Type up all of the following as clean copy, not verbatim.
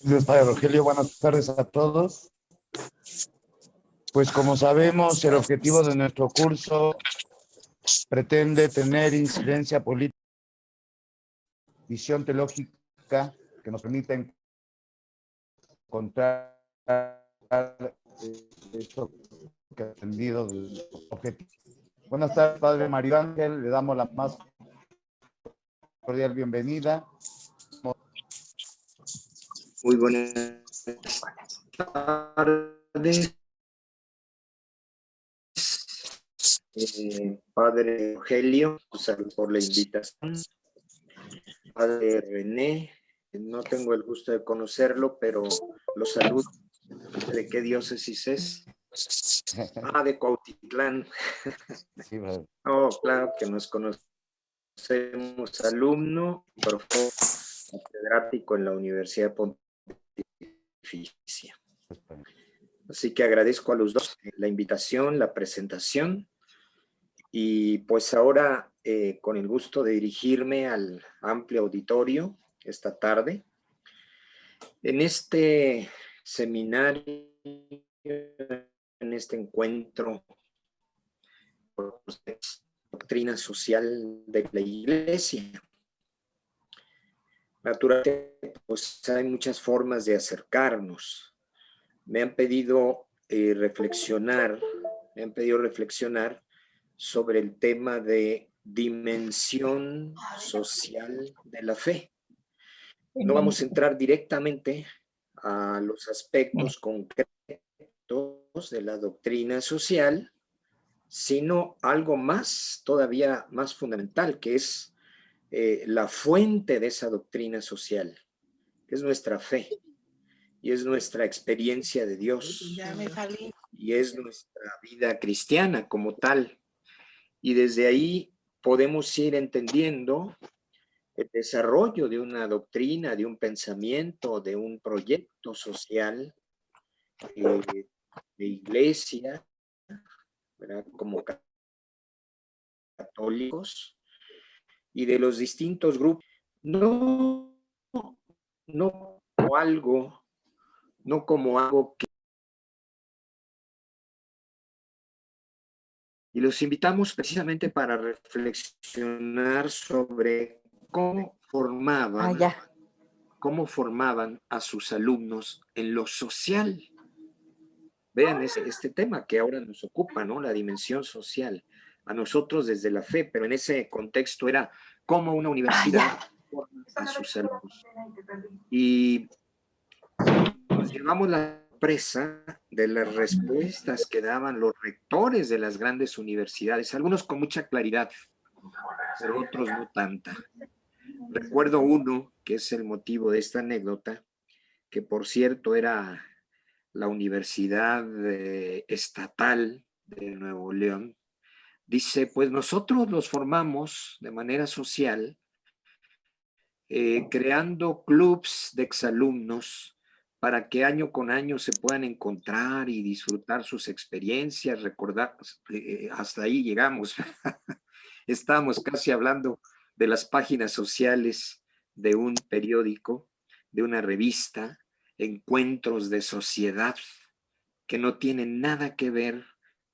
Dios Padre Rogelio, buenas tardes a todos. Pues como sabemos, el objetivo de nuestro curso pretende tener incidencia política, visión teológica que nos permita encontrar eso que ha atendido del objetivo. Buenas tardes, Padre Mario Ángel, le damos la más cordial bienvenida. Muy buenas tardes, Padre Rogelio, saludos por la invitación. Padre René, no tengo el gusto de conocerlo, pero lo saludo. ¿De qué diócesis es? Ah, de Cuautitlán. Sí, Oh, claro que nos conocemos, alumno, profesor catedrático en la Universidad Pontificia. Así que agradezco a los dos la invitación, la presentación. Y pues ahora, con el gusto de dirigirme al amplio auditorio esta tarde, en este seminario, en este encuentro, doctrina social de la Iglesia. Naturalmente, pues hay muchas formas de acercarnos. Me han pedido reflexionar sobre el tema de dimensión social de la fe. No vamos a entrar directamente a los aspectos concretos de la doctrina social, sino algo más, todavía más fundamental, que es la fuente de esa doctrina social, que es nuestra fe, y es nuestra experiencia de Dios, y es nuestra vida cristiana como tal. Y desde ahí podemos ir entendiendo el desarrollo de una doctrina, de un pensamiento, de un proyecto social, de iglesia, ¿verdad? Como católicos, y de los distintos grupos. No como algo que... Y los invitamos precisamente para reflexionar sobre cómo formaban a sus alumnos en lo social. Vean este tema que ahora nos ocupa, ¿no? La dimensión social. A nosotros desde la fe, pero en ese contexto era cómo una universidad forma a sus alumnos. Y nos llevamos la sorpresa de las respuestas que daban los rectores de las grandes universidades, algunos con mucha claridad, pero otros no tanta. Recuerdo uno, que es el motivo de esta anécdota, que por cierto era la Universidad Estatal de Nuevo León. Dice, pues nosotros los formamos de manera social, creando clubs de exalumnos para que año con año se puedan encontrar y disfrutar sus experiencias, recordar, hasta ahí llegamos. Estábamos casi hablando de las páginas sociales de un periódico, de una revista, encuentros de sociedad que no tienen nada que ver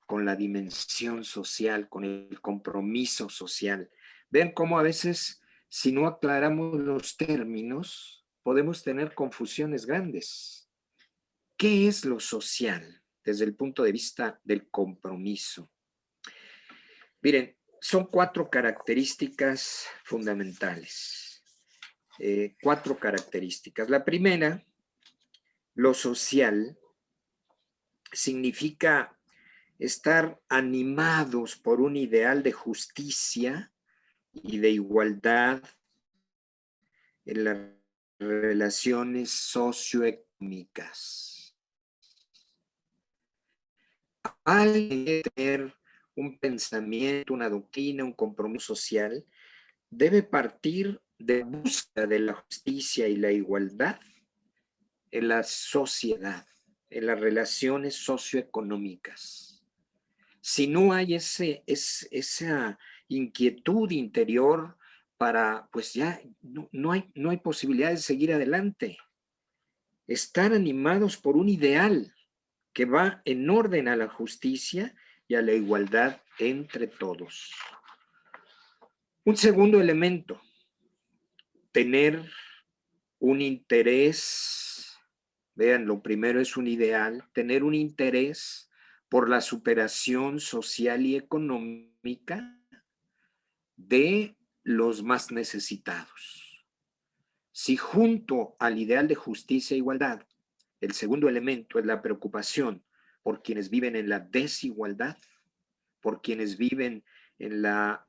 con la dimensión social, con el compromiso social. Vean cómo a veces, si no aclaramos los términos, podemos tener confusiones grandes. ¿Qué es lo social desde el punto de vista del compromiso? Miren, son 4 características fundamentales. 4 características. La primera, lo social, significa estar animados por un ideal de justicia y de igualdad en las relaciones socioeconómicas. Al tener un pensamiento, una doctrina, un compromiso social, debe partir de la búsqueda de la justicia y la igualdad en la sociedad, en las relaciones socioeconómicas. Si no hay esa inquietud interior para, pues ya no hay posibilidad de seguir adelante. Están animados por un ideal que va en orden a la justicia y a la igualdad entre todos. Un segundo elemento, tener un interés, vean, lo primero es un ideal, tener un interés por la superación social y económica de los más necesitados. Si junto al ideal de justicia e igualdad, el segundo elemento es la preocupación por quienes viven en la desigualdad, por quienes viven en la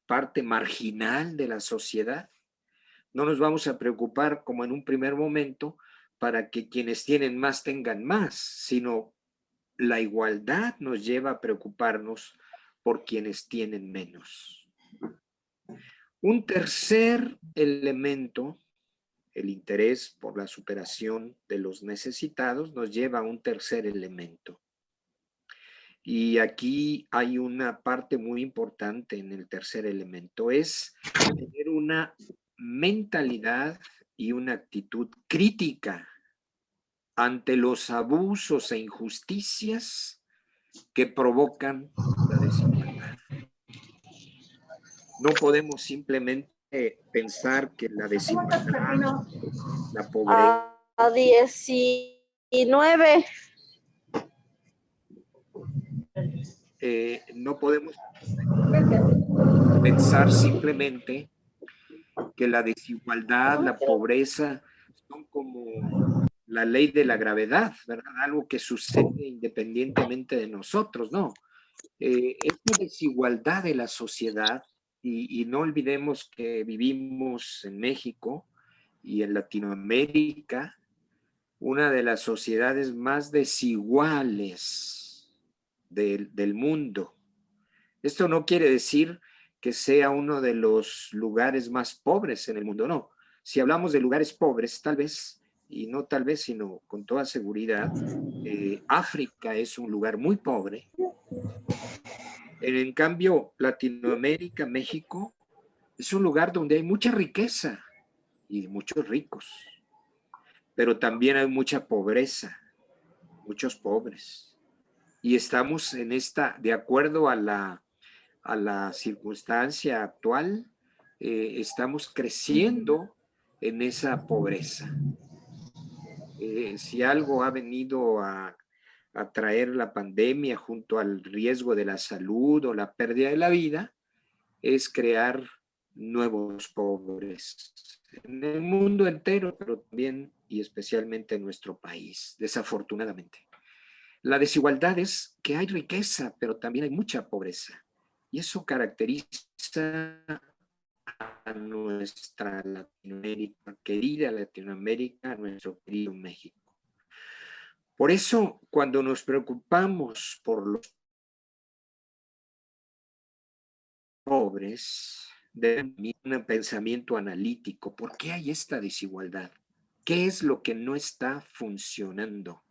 parte marginal de la sociedad, no nos vamos a preocupar como en un primer momento para que quienes tienen más tengan más, sino la igualdad nos lleva a preocuparnos por quienes tienen menos. Un tercer elemento, el interés por la superación de los necesitados, nos lleva a un tercer elemento. Y aquí hay una parte muy importante en el tercer elemento, es tener una mentalidad y una actitud crítica ante los abusos e injusticias que provocan la desigualdad. No podemos simplemente pensar que la desigualdad, la pobreza. A 19. No podemos pensar simplemente que la desigualdad, la pobreza son como la ley de la gravedad, ¿verdad? Algo que sucede independientemente de nosotros, ¿no? Es la desigualdad de la sociedad y no olvidemos que vivimos en México y en Latinoamérica, una de las sociedades más desiguales del mundo. Esto no quiere decir que sea uno de los lugares más pobres en el mundo, no. Si hablamos de lugares pobres, tal vez, y no tal vez, sino con toda seguridad, África es un lugar muy pobre. En cambio, Latinoamérica, México, es un lugar donde hay mucha riqueza y muchos ricos, pero también hay mucha pobreza, muchos pobres. Y estamos en esta, de acuerdo a la circunstancia actual, estamos creciendo en esa pobreza. Si algo ha venido a traer la pandemia junto al riesgo de la salud o la pérdida de la vida, es crear nuevos pobres en el mundo entero, pero también y especialmente en nuestro país, desafortunadamente. La desigualdad es que hay riqueza, pero también hay mucha pobreza. Y eso caracteriza a nuestra Latinoamérica, querida Latinoamérica, a nuestro querido México. Por eso, cuando nos preocupamos por los pobres, debe haber un pensamiento analítico. ¿Por qué hay esta desigualdad? ¿Qué es lo que no está funcionando?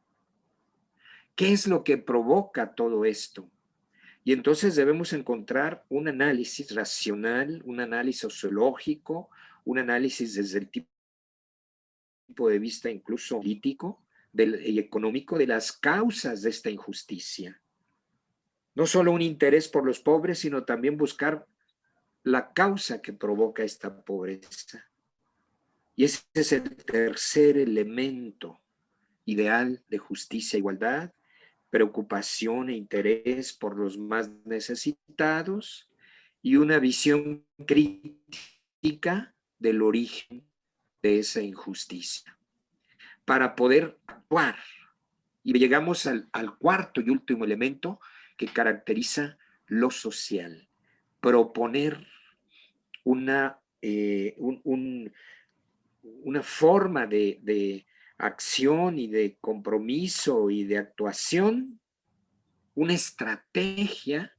¿Qué es lo que provoca todo esto? Y entonces debemos encontrar un análisis racional, un análisis sociológico, un análisis desde el tipo de vista incluso político y económico de las causas de esta injusticia. No solo un interés por los pobres, sino también buscar la causa que provoca esta pobreza. Y ese es el tercer elemento ideal de justicia e igualdad, preocupación e interés por los más necesitados y una visión crítica del origen de esa injusticia. Para poder actuar, y llegamos al cuarto y último elemento que caracteriza lo social, proponer una forma de acción y de compromiso y de actuación, una estrategia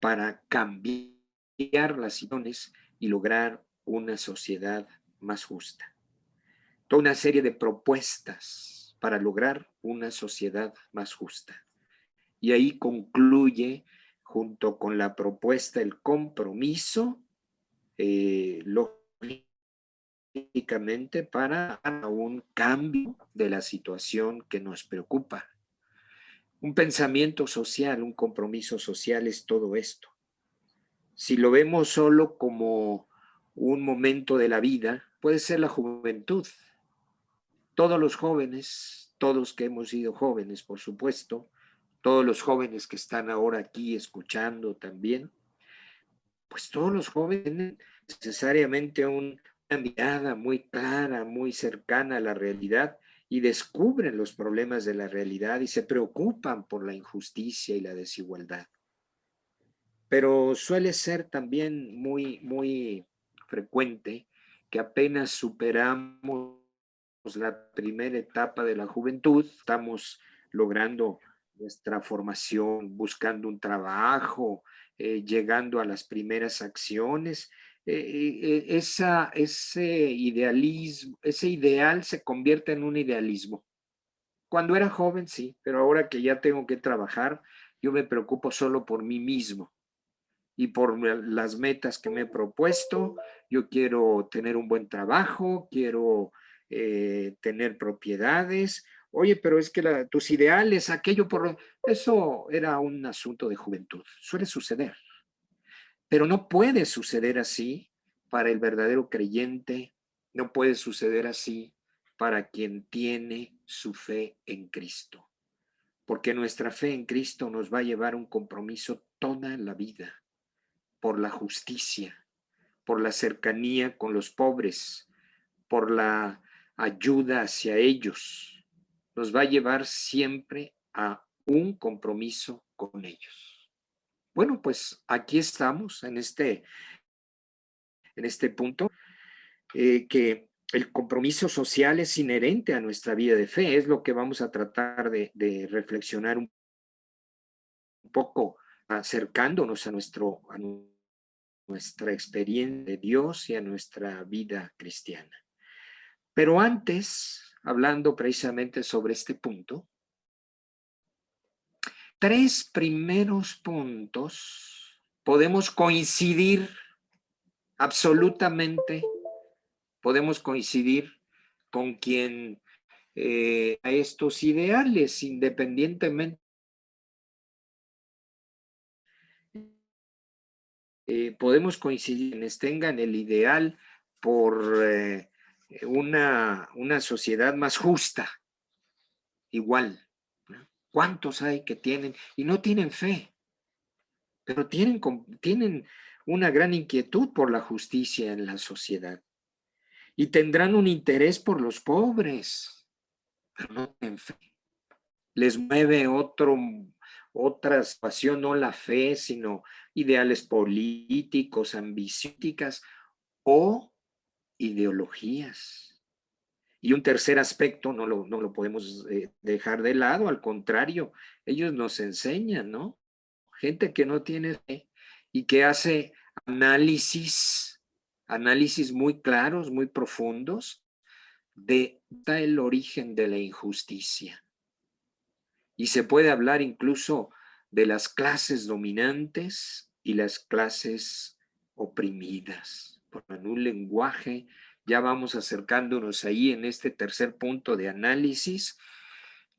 para cambiar las situaciones y lograr una sociedad más justa. Toda una serie de propuestas para lograr una sociedad más justa. Y ahí concluye, junto con la propuesta, el compromiso, lógicamente, prácticamente para un cambio de la situación que nos preocupa. Un pensamiento social, un compromiso social es todo esto. Si lo vemos solo como un momento de la vida, puede ser la juventud. Todos los jóvenes, todos que hemos sido jóvenes, por supuesto, todos los jóvenes que están ahora aquí escuchando también, pues todos los jóvenes tienen necesariamente una mirada muy clara, muy cercana a la realidad y descubren los problemas de la realidad y se preocupan por la injusticia y la desigualdad. Pero suele ser también muy frecuente que apenas superamos la primera etapa de la juventud, estamos logrando nuestra formación, buscando un trabajo, llegando a las primeras acciones. Ese idealismo, ese ideal se convierte en un idealismo. Cuando era joven, sí, pero ahora que ya tengo que trabajar, yo me preocupo solo por mí mismo y por las metas que me he propuesto. Yo quiero tener un buen trabajo, quiero tener propiedades. Oye, pero es que tus ideales, aquello por... Eso era un asunto de juventud. Suele suceder. Pero no puede suceder así para el verdadero creyente. No puede suceder así para quien tiene su fe en Cristo. Porque nuestra fe en Cristo nos va a llevar a un compromiso toda la vida por la justicia, por la cercanía con los pobres, por la ayuda hacia ellos. Nos va a llevar siempre a un compromiso con ellos. Bueno, pues aquí estamos en este punto, que el compromiso social es inherente a nuestra vida de fe, es lo que vamos a tratar de reflexionar un poco, acercándonos a nuestra experiencia de Dios y a nuestra vida cristiana. Pero antes, hablando precisamente sobre este punto, 3 primeros puntos podemos coincidir absolutamente, podemos coincidir con quien a estos ideales, independientemente, podemos coincidir quienes tengan el ideal por una sociedad más justa, igual. ¿Cuántos hay que tienen y no tienen fe? Pero tienen una gran inquietud por la justicia en la sociedad y tendrán un interés por los pobres, pero no tienen fe. Les mueve otra pasión, no la fe, sino ideales políticos, ambiciónicas o ideologías. Y un tercer aspecto no lo podemos dejar de lado, al contrario, ellos nos enseñan, ¿no? Gente que no tiene fe y que hace análisis muy claros, muy profundos de el origen de la injusticia. Y se puede hablar incluso de las clases dominantes y las clases oprimidas. En un lenguaje, ya vamos acercándonos ahí en este tercer punto de análisis,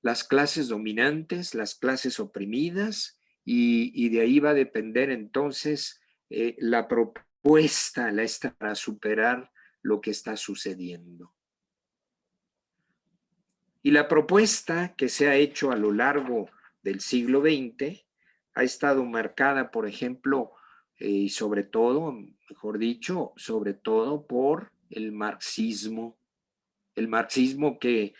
las clases dominantes, las clases oprimidas, y de ahí va a depender entonces la propuesta para superar lo que está sucediendo. Y la propuesta que se ha hecho a lo largo del siglo XX ha estado marcada, por ejemplo, y sobre todo, mejor dicho, sobre todo por el marxismo que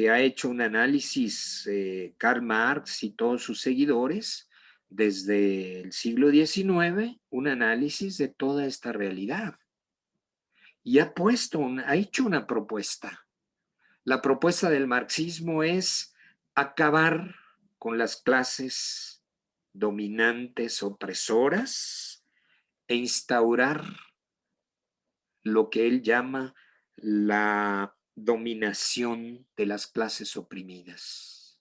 ha hecho un análisis Karl Marx y todos sus seguidores desde el siglo XIX, un análisis de toda esta realidad. Y ha hecho una propuesta. La propuesta del marxismo es acabar con las clases dominantes opresoras e instaurar lo que él llama la dominación de las clases oprimidas.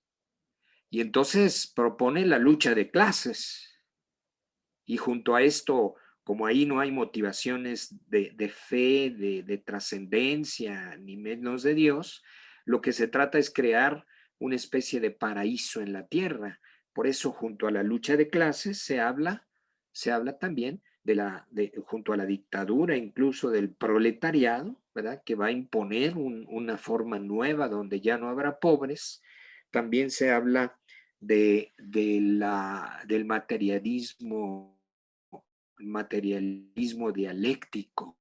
Y entonces propone la lucha de clases. Y junto a esto como ahí no hay motivaciones de fe, de trascendencia, ni menos de Dios, lo que se trata es crear una especie de paraíso en la tierra. Por eso, junto a la lucha de clases, se habla también junto a la dictadura, incluso del proletariado, ¿verdad? Que va a imponer una forma nueva donde ya no habrá pobres. También se habla del materialismo dialéctico.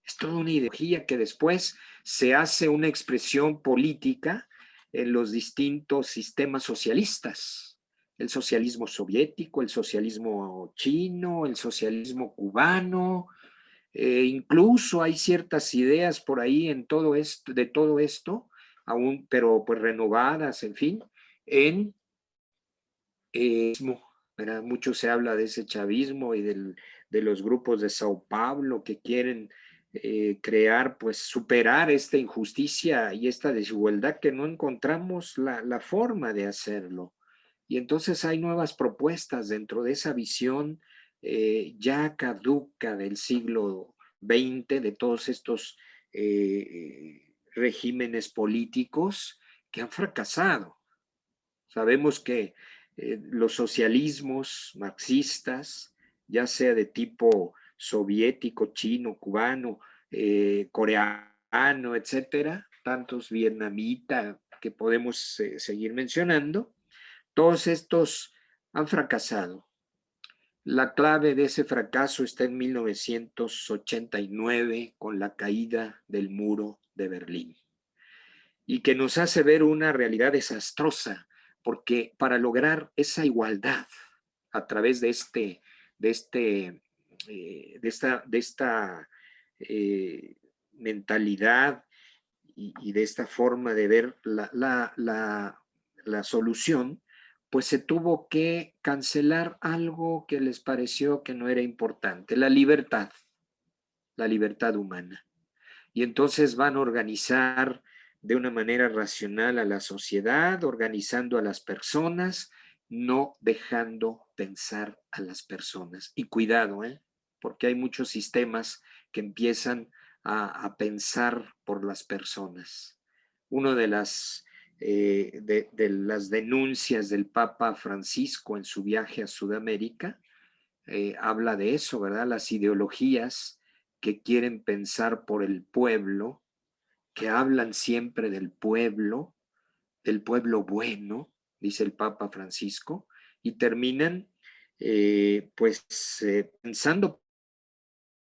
Es toda una ideología que después se hace una expresión política en los distintos sistemas socialistas. El socialismo soviético, el socialismo chino, el socialismo cubano, incluso hay ciertas ideas por ahí en todo esto, de todo esto, aún, pero pues renovadas, en fin, en ¿verdad? Mucho se habla de ese chavismo y de los grupos de Sao Paulo que quieren crear, pues superar esta injusticia y esta desigualdad que no encontramos la forma de hacerlo. Y entonces hay nuevas propuestas dentro de esa visión ya caduca del siglo XX, de todos estos regímenes políticos que han fracasado. Sabemos que los socialismos marxistas, ya sea de tipo soviético, chino, cubano, coreano, etcétera, tantos vietnamita que podemos seguir mencionando, todos estos han fracasado. La clave de ese fracaso está en 1989 con la caída del muro de Berlín y que nos hace ver una realidad desastrosa, porque para lograr esa igualdad a través de esta mentalidad y de esta forma de ver la solución, pues se tuvo que cancelar algo que les pareció que no era importante, la libertad humana. Y entonces van a organizar de una manera racional a la sociedad, organizando a las personas, no dejando pensar a las personas. Y cuidado, porque hay muchos sistemas que empiezan a pensar por las personas. Una de las denuncias del Papa Francisco en su viaje a Sudamérica habla de eso, ¿verdad? Las ideologías que quieren pensar por el pueblo, que hablan siempre del pueblo bueno, dice el Papa Francisco, y terminan pensando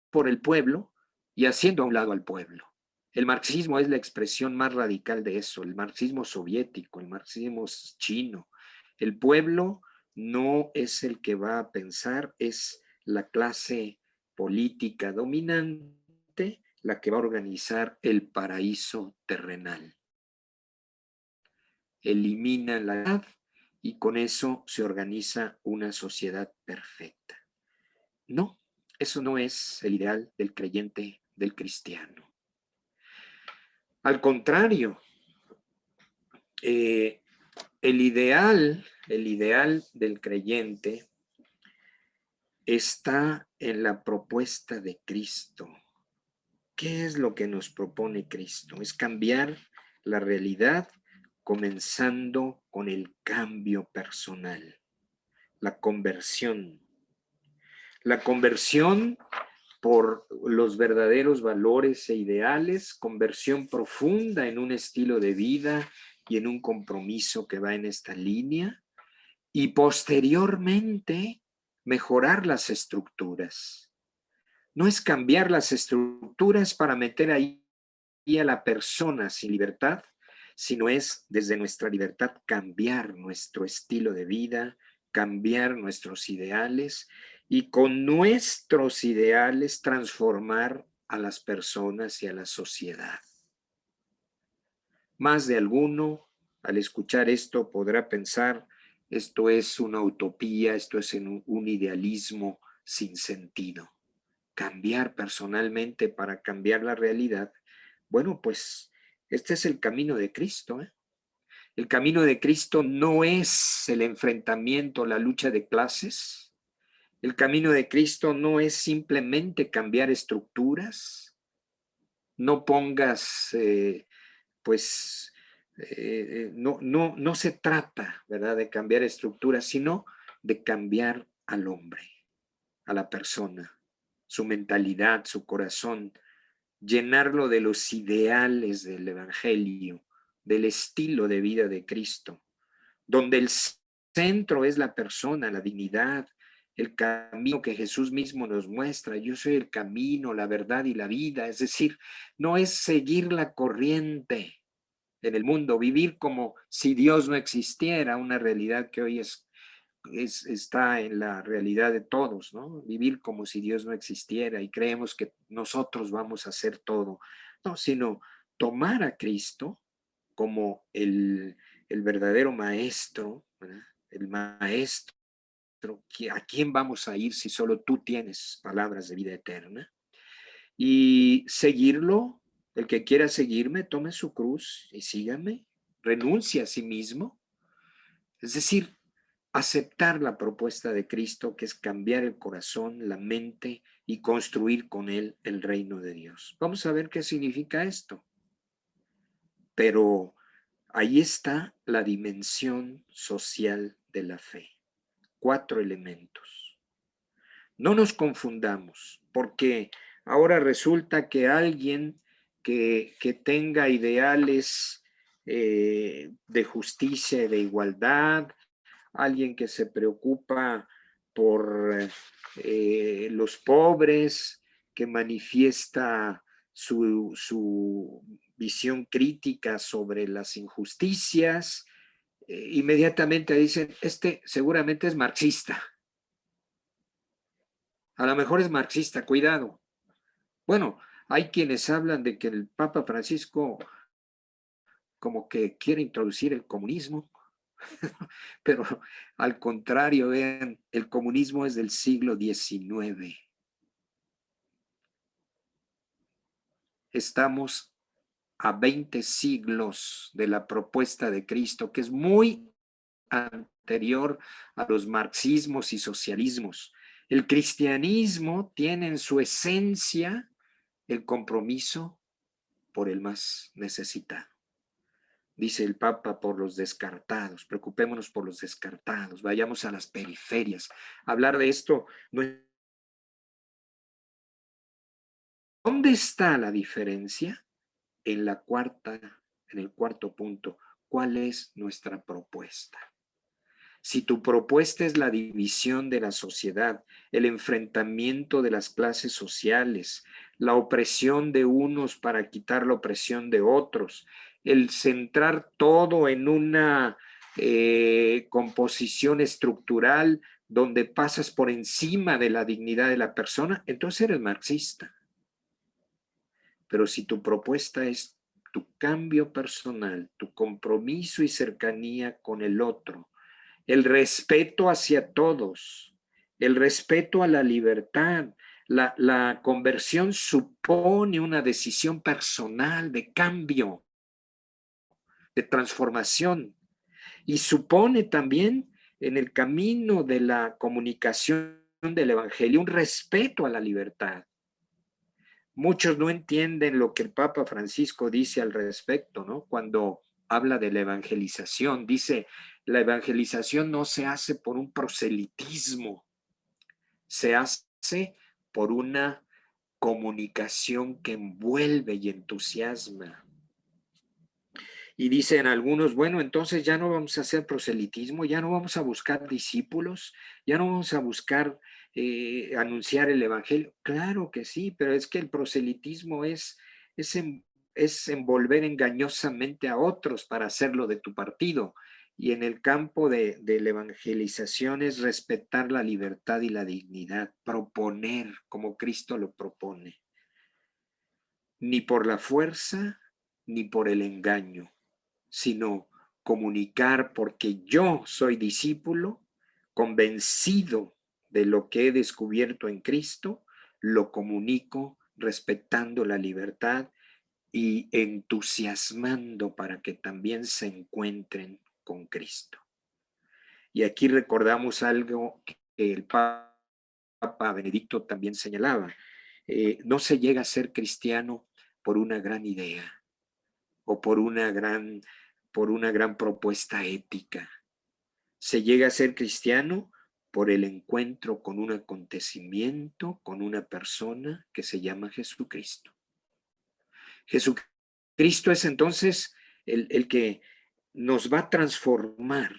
por el pueblo y haciendo a un lado al pueblo. El marxismo es la expresión más radical de eso, el marxismo soviético, el marxismo chino. El pueblo no es el que va a pensar, es la clase política dominante la que va a organizar el paraíso terrenal. Elimina la edad y con eso se organiza una sociedad perfecta. No, eso no es el ideal del creyente, del cristiano. Al contrario, el ideal del creyente está en la propuesta de Cristo. ¿Qué es lo que nos propone Cristo? Es cambiar la realidad comenzando con el cambio personal, la conversión. La conversión por los verdaderos valores e ideales, conversión profunda en un estilo de vida y en un compromiso que va en esta línea, y posteriormente mejorar las estructuras. No es cambiar las estructuras para meter ahí a la persona sin libertad, sino es desde nuestra libertad cambiar nuestro estilo de vida, cambiar nuestros ideales y con nuestros ideales transformar a las personas y a la sociedad. Más de alguno, al escuchar esto, podrá pensar, esto es una utopía, esto es un idealismo sin sentido. Cambiar personalmente para cambiar la realidad. Bueno, pues este es el camino de Cristo. El camino de Cristo no es el enfrentamiento, la lucha de clases. El camino de Cristo no es simplemente cambiar estructuras. No pongas, no se trata, ¿verdad?, de cambiar estructuras, sino de cambiar al hombre, a la persona, su mentalidad, su corazón, llenarlo de los ideales del Evangelio, del estilo de vida de Cristo, donde el centro es la persona, la dignidad, el camino que Jesús mismo nos muestra. Yo soy el camino, la verdad y la vida. Es decir, no es seguir la corriente en el mundo, vivir como si Dios no existiera, una realidad que hoy está en la realidad de todos, ¿no? Vivir como si Dios no existiera y creemos que nosotros vamos a hacer todo. No, sino tomar a Cristo como el verdadero maestro, ¿verdad? El maestro, ¿a quién vamos a ir si solo tú tienes palabras de vida eterna? Y seguirlo, el que quiera seguirme, tome su cruz y sígame, renuncie a sí mismo. Es decir, aceptar la propuesta de Cristo, que es cambiar el corazón, la mente y construir con él el reino de Dios. Vamos a ver qué significa esto. Pero ahí está la dimensión social de la fe. 4 elementos. No nos confundamos, porque ahora resulta que alguien que tenga ideales de justicia y de igualdad, alguien que se preocupa por los pobres, que manifiesta su visión crítica sobre las injusticias, inmediatamente dicen, este seguramente es marxista. A lo mejor es marxista, cuidado. Bueno, hay quienes hablan de que el Papa Francisco como que quiere introducir el comunismo, pero al contrario, vean, el comunismo es del siglo XIX. Estamos a 20 siglos de la propuesta de Cristo, que es muy anterior a los marxismos y socialismos. El cristianismo tiene en su esencia el compromiso por el más necesitado. Dice el Papa, por los descartados, preocupémonos por los descartados, vayamos a las periferias. Hablar de esto no es... ¿Dónde está la diferencia? En el cuarto punto, ¿cuál es nuestra propuesta? Si tu propuesta es la división de la sociedad, el enfrentamiento de las clases sociales, la opresión de unos para quitar la opresión de otros, el centrar todo en una composición estructural donde pasas por encima de la dignidad de la persona, entonces eres marxista. Pero si tu propuesta es tu cambio personal, tu compromiso y cercanía con el otro, el respeto hacia todos, el respeto a la libertad, la conversión supone una decisión personal de cambio, de transformación, y supone también en el camino de la comunicación del Evangelio un respeto a la libertad. Muchos no entienden lo que el Papa Francisco dice al respecto, ¿no? Cuando habla de la evangelización, dice, la evangelización no se hace por un proselitismo, se hace por una comunicación que envuelve y entusiasma. Y dicen algunos, bueno, entonces ya no vamos a hacer proselitismo, ya no vamos a buscar discípulos, ya no vamos a buscar anunciar el evangelio. Claro que sí, pero es que el proselitismo es envolver engañosamente a otros para hacerlo de tu partido. Y en el campo de la evangelización es respetar la libertad y la dignidad, proponer como Cristo lo propone. Ni por la fuerza, ni por el engaño, sino comunicar porque yo soy discípulo, convencido de lo que he descubierto en Cristo, lo comunico respetando la libertad y entusiasmando para que también se encuentren con Cristo. Y aquí recordamos algo que el Papa Papa Benedicto también señalaba, no se llega a ser cristiano por una gran idea o por una gran propuesta ética. Se llega a ser cristiano por el encuentro con un acontecimiento, con una persona que se llama Jesucristo. Jesucristo es entonces el que nos va a transformar,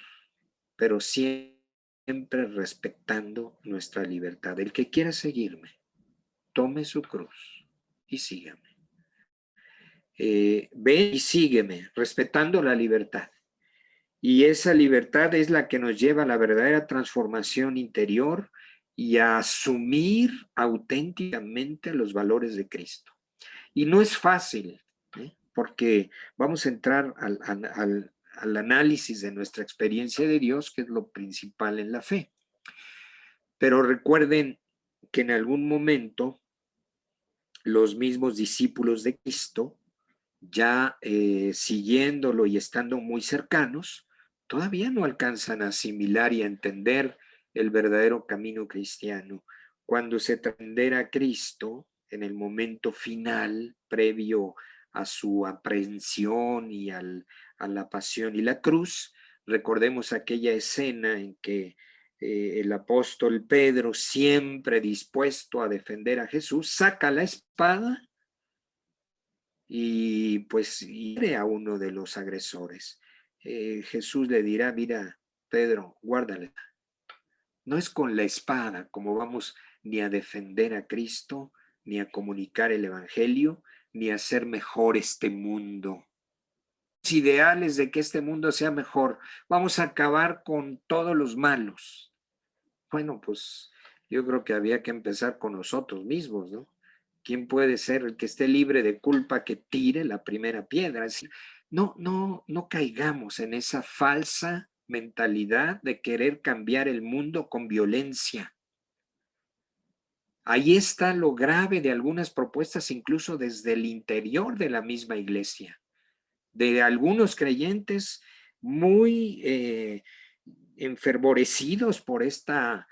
pero siempre respetando nuestra libertad. El que quiera seguirme, tome su cruz y sígame. Ve y sígueme, respetando la libertad. Y esa libertad es la que nos lleva a la verdadera transformación interior y a asumir auténticamente los valores de Cristo. Y no es fácil, porque vamos a entrar al análisis de nuestra experiencia de Dios, que es lo principal en la fe. Pero recuerden que en algún momento los mismos discípulos de Cristo, ya siguiéndolo y estando muy cercanos, todavía no alcanzan a asimilar y a entender el verdadero camino cristiano. Cuando se trascenderá a Cristo en el momento final, previo a su aprehensión y a la pasión y la cruz, recordemos aquella escena en que el apóstol Pedro, siempre dispuesto a defender a Jesús, saca la espada y pues hiere a uno de los agresores. Jesús le dirá, mira, Pedro, guárdala. No es con la espada como vamos ni a defender a Cristo, ni a comunicar el evangelio, ni a hacer mejor este mundo. Los ideales de que este mundo sea mejor, vamos a acabar con todos los malos. Bueno, pues yo creo que había que empezar con nosotros mismos, ¿no? ¿Quién puede ser el que esté libre de culpa que tire la primera piedra? Es decir, no caigamos en esa falsa mentalidad de querer cambiar el mundo con violencia. Ahí está lo grave de algunas propuestas, incluso desde el interior de la misma iglesia, de algunos creyentes muy enfervorecidos por esa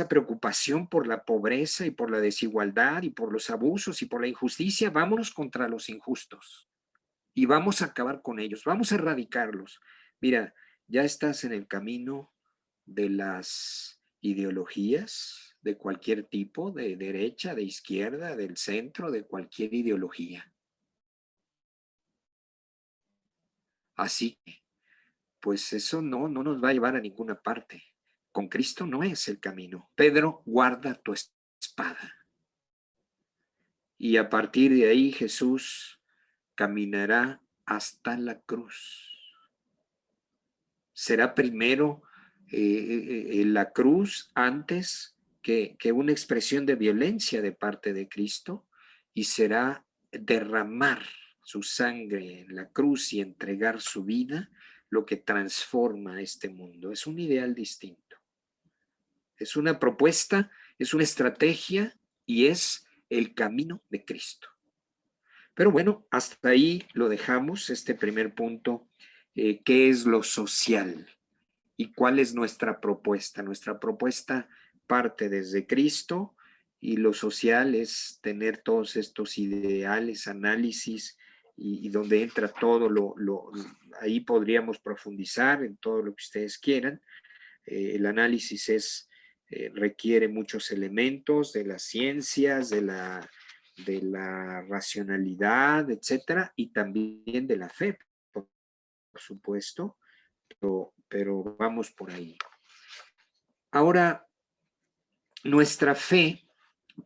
preocupación por la pobreza y por la desigualdad y por los abusos y por la injusticia. Vámonos contra los injustos y vamos a acabar con ellos, vamos a erradicarlos. Mira, ya estás en el camino de las ideologías de cualquier tipo, de derecha, de izquierda, del centro, de cualquier ideología. Así que, pues eso no nos va a llevar a ninguna parte. Con Cristo no es el camino. Pedro, guarda tu espada. Y a partir de ahí Jesús caminará hasta la cruz. Será primero la cruz antes que una expresión de violencia de parte de Cristo, y será derramar su sangre en la cruz y entregar su vida lo que transforma este mundo. Es un ideal distinto. Es una propuesta, es una estrategia y es el camino de Cristo. Pero bueno, hasta ahí lo dejamos, este primer punto. ¿Qué es lo social? ¿Y cuál es nuestra propuesta? Nuestra propuesta parte desde Cristo, y lo social es tener todos estos ideales, análisis, y donde entra todo ahí podríamos profundizar en todo lo que ustedes quieran. El análisis requiere muchos elementos de las ciencias, de la racionalidad, etcétera, y también de la fe, por supuesto, pero vamos por ahí. Ahora, nuestra fe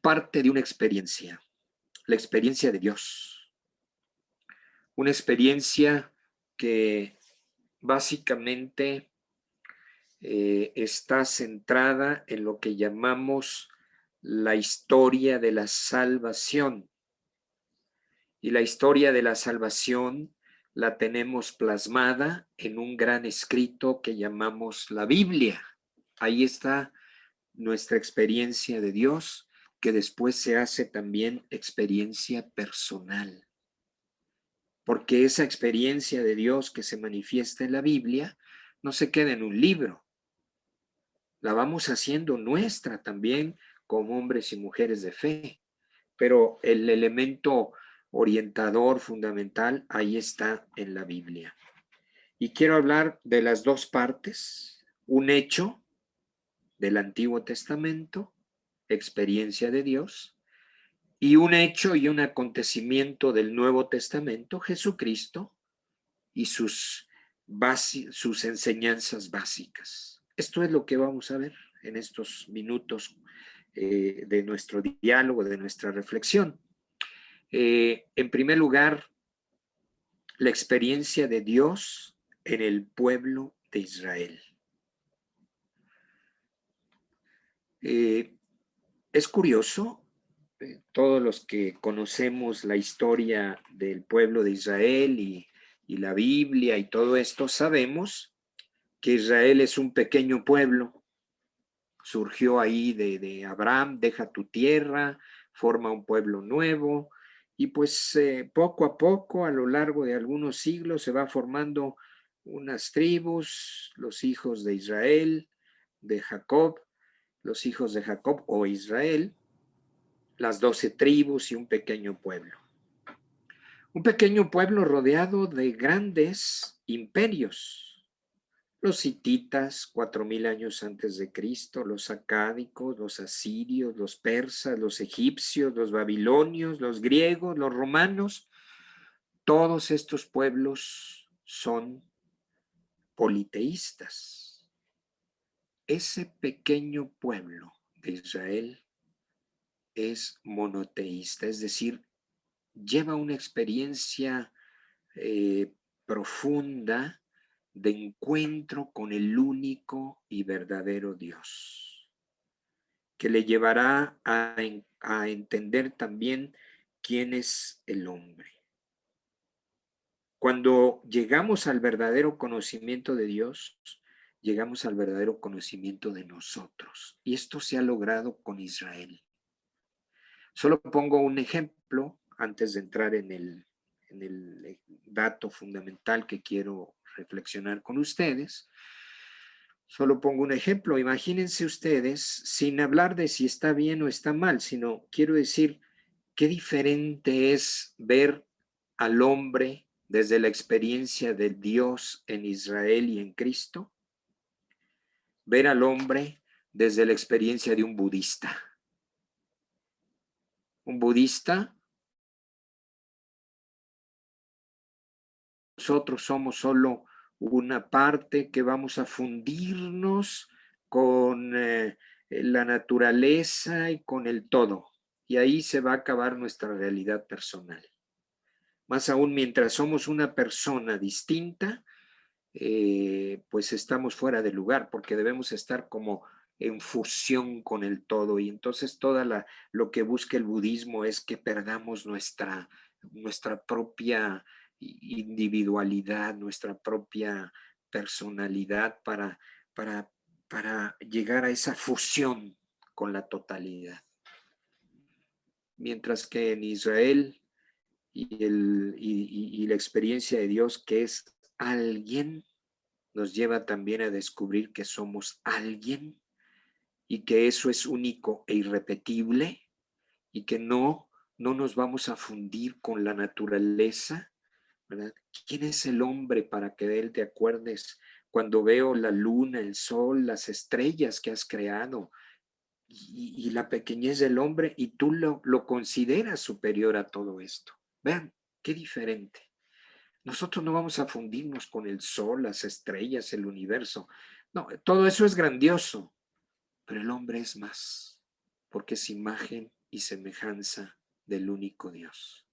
parte de una experiencia, la experiencia de Dios. Una experiencia que básicamente está centrada en lo que llamamos la historia de la salvación. Y la historia de la salvación la tenemos plasmada en un gran escrito que llamamos la Biblia. Ahí está nuestra experiencia de Dios, que después se hace también experiencia personal. Porque esa experiencia de Dios que se manifiesta en la Biblia no se queda en un libro. la vamos haciendo nuestra también como hombres y mujeres de fe. Pero el elemento orientador fundamental ahí está en la Biblia. Y quiero hablar de las dos partes, un hecho del Antiguo Testamento, experiencia de Dios, y un hecho y un acontecimiento del Nuevo Testamento, Jesucristo y sus enseñanzas básicas. Esto es lo que vamos a ver en estos minutos de nuestro diálogo, de nuestra reflexión. En primer lugar, la experiencia de Dios en el pueblo de Israel. Es curioso, todos los que conocemos la historia del pueblo de Israel y la Biblia y todo esto, sabemos que Israel es un pequeño pueblo. Surgió ahí de Abraham, deja tu tierra, forma un pueblo nuevo, y pues poco a poco, a lo largo de algunos siglos, se va formando unas tribus, los hijos de Israel, de Jacob, los hijos de Jacob o Israel, las 12 tribus y un pequeño pueblo. Un pequeño pueblo rodeado de grandes imperios. Los hititas, 4000 años antes de Cristo, los acádicos, los asirios, los persas, los egipcios, los babilonios, los griegos, los romanos, todos estos pueblos son politeístas. Ese pequeño pueblo de Israel es monoteísta, es decir, lleva una experiencia profunda de encuentro con el único y verdadero Dios, que le llevará a entender también quién es el hombre. Cuando llegamos al verdadero conocimiento de Dios, llegamos al verdadero conocimiento de nosotros. Y esto se ha logrado con Israel. Solo pongo un ejemplo antes de entrar en el dato fundamental que quiero reflexionar con ustedes. Solo pongo un ejemplo. Imagínense ustedes, sin hablar de si está bien o está mal, sino quiero decir qué diferente es ver al hombre desde la experiencia de Dios en Israel y en Cristo, ver al hombre desde la experiencia de un budista. Un budista, nosotros somos solo una parte que vamos a fundirnos con la naturaleza y con el todo. Y ahí se va a acabar nuestra realidad personal. Más aún, mientras somos una persona distinta, pues estamos fuera de lugar, porque debemos estar como en fusión con el todo. Y entonces lo que busca el budismo es que perdamos nuestra propia individualidad, nuestra propia personalidad para llegar a esa fusión con la totalidad. Mientras que en Israel y la experiencia de Dios, que es alguien, nos lleva también a descubrir que somos alguien y que eso es único e irrepetible y que no nos vamos a fundir con la naturaleza, ¿verdad? ¿Quién es el hombre para que de él te acuerdes cuando veo la luna, el sol, las estrellas que has creado y la pequeñez del hombre y tú lo consideras superior a todo esto? Vean, qué diferente. Nosotros no vamos a fundirnos con el sol, las estrellas, el universo. No, todo eso es grandioso, pero el hombre es más, porque es imagen y semejanza del único Dios.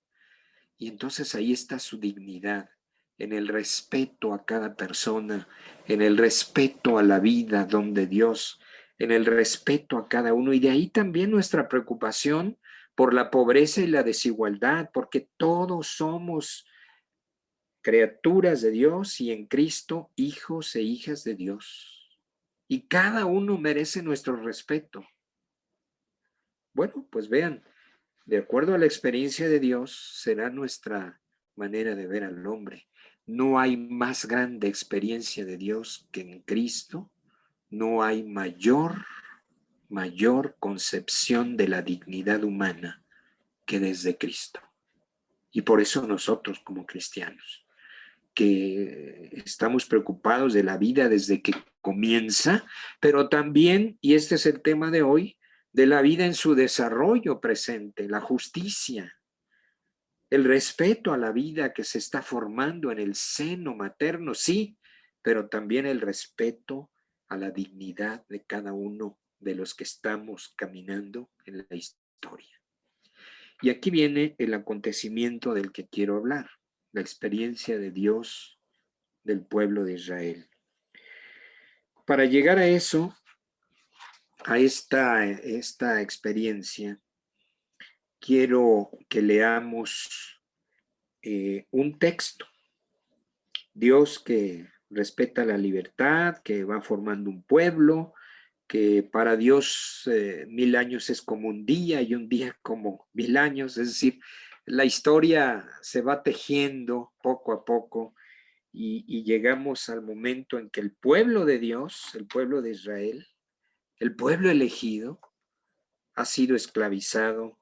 Y entonces ahí está su dignidad, en el respeto a cada persona, en el respeto a la vida donde Dios, en el respeto a cada uno. Y de ahí también nuestra preocupación por la pobreza y la desigualdad, porque todos somos criaturas de Dios y en Cristo hijos e hijas de Dios. Y cada uno merece nuestro respeto. Bueno, pues vean, de acuerdo a la experiencia de Dios, será nuestra manera de ver al hombre. No hay más grande experiencia de Dios que en Cristo no hay mayor concepción de la dignidad humana que desde Cristo. Y por eso nosotros como cristianos, que estamos preocupados de la vida desde que comienza, pero también, y este es el tema de hoy, de la vida en su desarrollo presente, la justicia, el respeto a la vida que se está formando en el seno materno, sí, pero también el respeto a la dignidad de cada uno de los que estamos caminando en la historia. Y aquí viene el acontecimiento del que quiero hablar, la experiencia de Dios del pueblo de Israel. Para llegar a eso, a esta experiencia, quiero que leamos un texto. Dios que respeta la libertad, que va formando un pueblo, que para Dios 1000 años es como un día y un día como 1000 años, es decir, la historia se va tejiendo poco a poco y llegamos al momento en que el pueblo de Dios, el pueblo de Israel, el pueblo elegido, ha sido esclavizado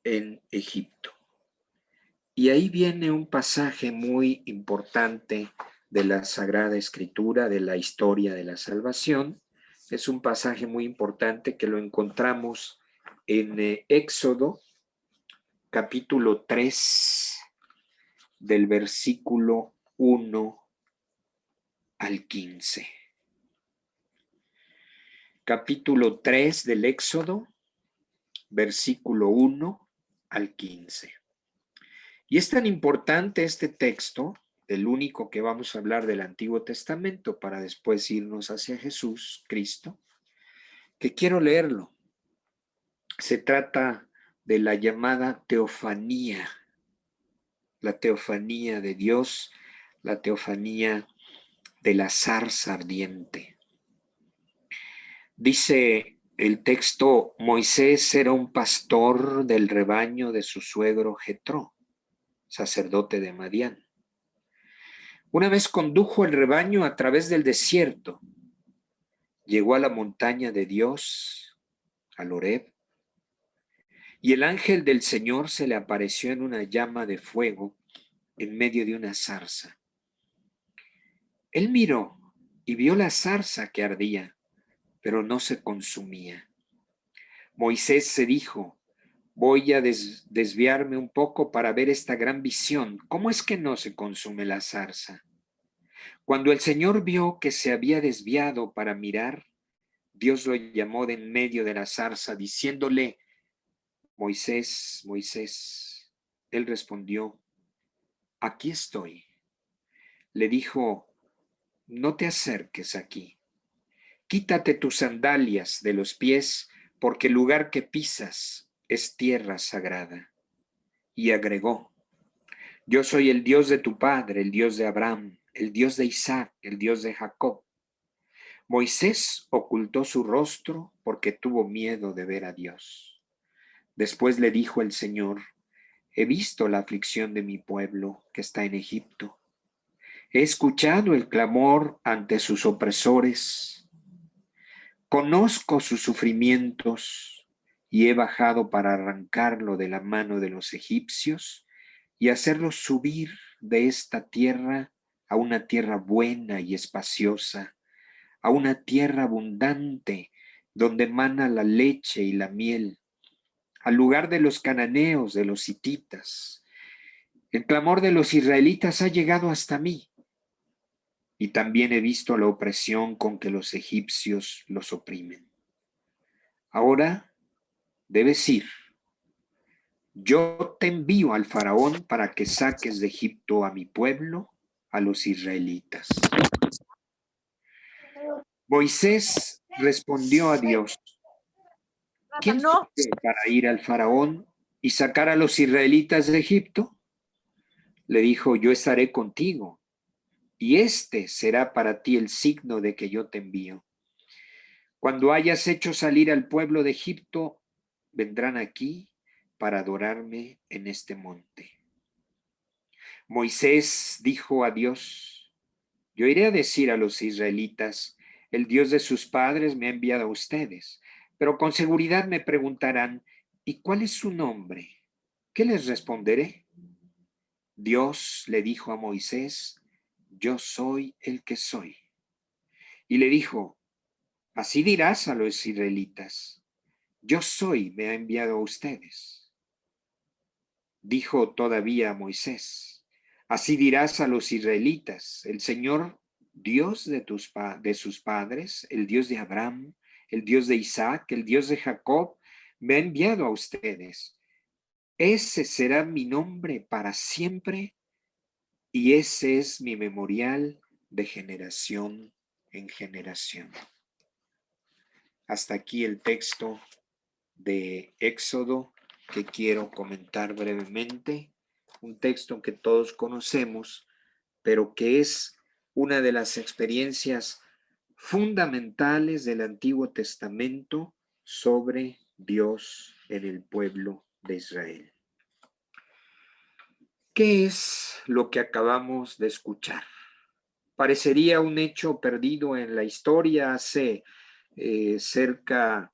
en Egipto. Y ahí viene un pasaje muy importante de la Sagrada Escritura, de la historia de la salvación. Es un pasaje muy importante que lo encontramos en Éxodo, capítulo 3, del versículo 1 al 15. Capítulo 3 del Éxodo, versículo 1 al 15. Y es tan importante este texto, el único que vamos a hablar del Antiguo Testamento para después irnos hacia Jesús, Cristo, que quiero leerlo. Se trata de la llamada teofanía, la teofanía de Dios, la teofanía de la zarza ardiente. Dice el texto: Moisés era un pastor del rebaño de su suegro Jetró, sacerdote de Madián. Una vez condujo el rebaño a través del desierto. Llegó a la montaña de Dios, al Horeb, y el ángel del Señor se le apareció en una llama de fuego en medio de una zarza. Él miró y vio la zarza que ardía, pero no se consumía. Moisés se dijo: voy a desviarme un poco para ver esta gran visión. ¿Cómo es que no se consume la zarza? Cuando el Señor vio que se había desviado para mirar, Dios lo llamó de en medio de la zarza, diciéndole: Moisés, Moisés. Él respondió: aquí estoy. Le dijo: no te acerques aquí. Quítate tus sandalias de los pies, porque el lugar que pisas es tierra sagrada. Y agregó: yo soy el Dios de tu padre, el Dios de Abraham, el Dios de Isaac, el Dios de Jacob. Moisés ocultó su rostro porque tuvo miedo de ver a Dios. Después le dijo el Señor: he visto la aflicción de mi pueblo que está en Egipto. He escuchado el clamor ante sus opresores. Conozco sus sufrimientos y he bajado para arrancarlo de la mano de los egipcios y hacerlo subir de esta tierra a una tierra buena y espaciosa, a una tierra abundante donde mana la leche y la miel, al lugar de los cananeos, de los hititas. El clamor de los israelitas ha llegado hasta mí, y también he visto la opresión con que los egipcios los oprimen. Ahora debes ir. Yo te envío al faraón para que saques de Egipto a mi pueblo, a los israelitas. Moisés respondió a Dios: ¿quién soy yo para ir al faraón y sacar a los israelitas de Egipto? Le dijo: yo estaré contigo, y este será para ti el signo de que yo te envío. Cuando hayas hecho salir al pueblo de Egipto, vendrán aquí para adorarme en este monte. Moisés dijo a Dios: yo iré a decir a los israelitas: el Dios de sus padres me ha enviado a ustedes. Pero con seguridad me preguntarán, ¿y cuál es su nombre? ¿Qué les responderé? Dios le dijo a Moisés, yo soy el que soy. Y le dijo, así dirás a los israelitas, yo soy, me ha enviado a ustedes. Dijo todavía a Moisés, así dirás a los israelitas, el Señor, Dios de sus padres, el Dios de Abraham, el Dios de Isaac, el Dios de Jacob, me ha enviado a ustedes. Ese será mi nombre para siempre y ese es mi memorial de generación en generación. Hasta aquí el texto de Éxodo que quiero comentar brevemente, un texto que todos conocemos, pero que es una de las experiencias fundamentales del Antiguo Testamento sobre Dios en el pueblo de Israel. ¿Qué es lo que acabamos de escuchar? Parecería un hecho perdido en la historia hace cerca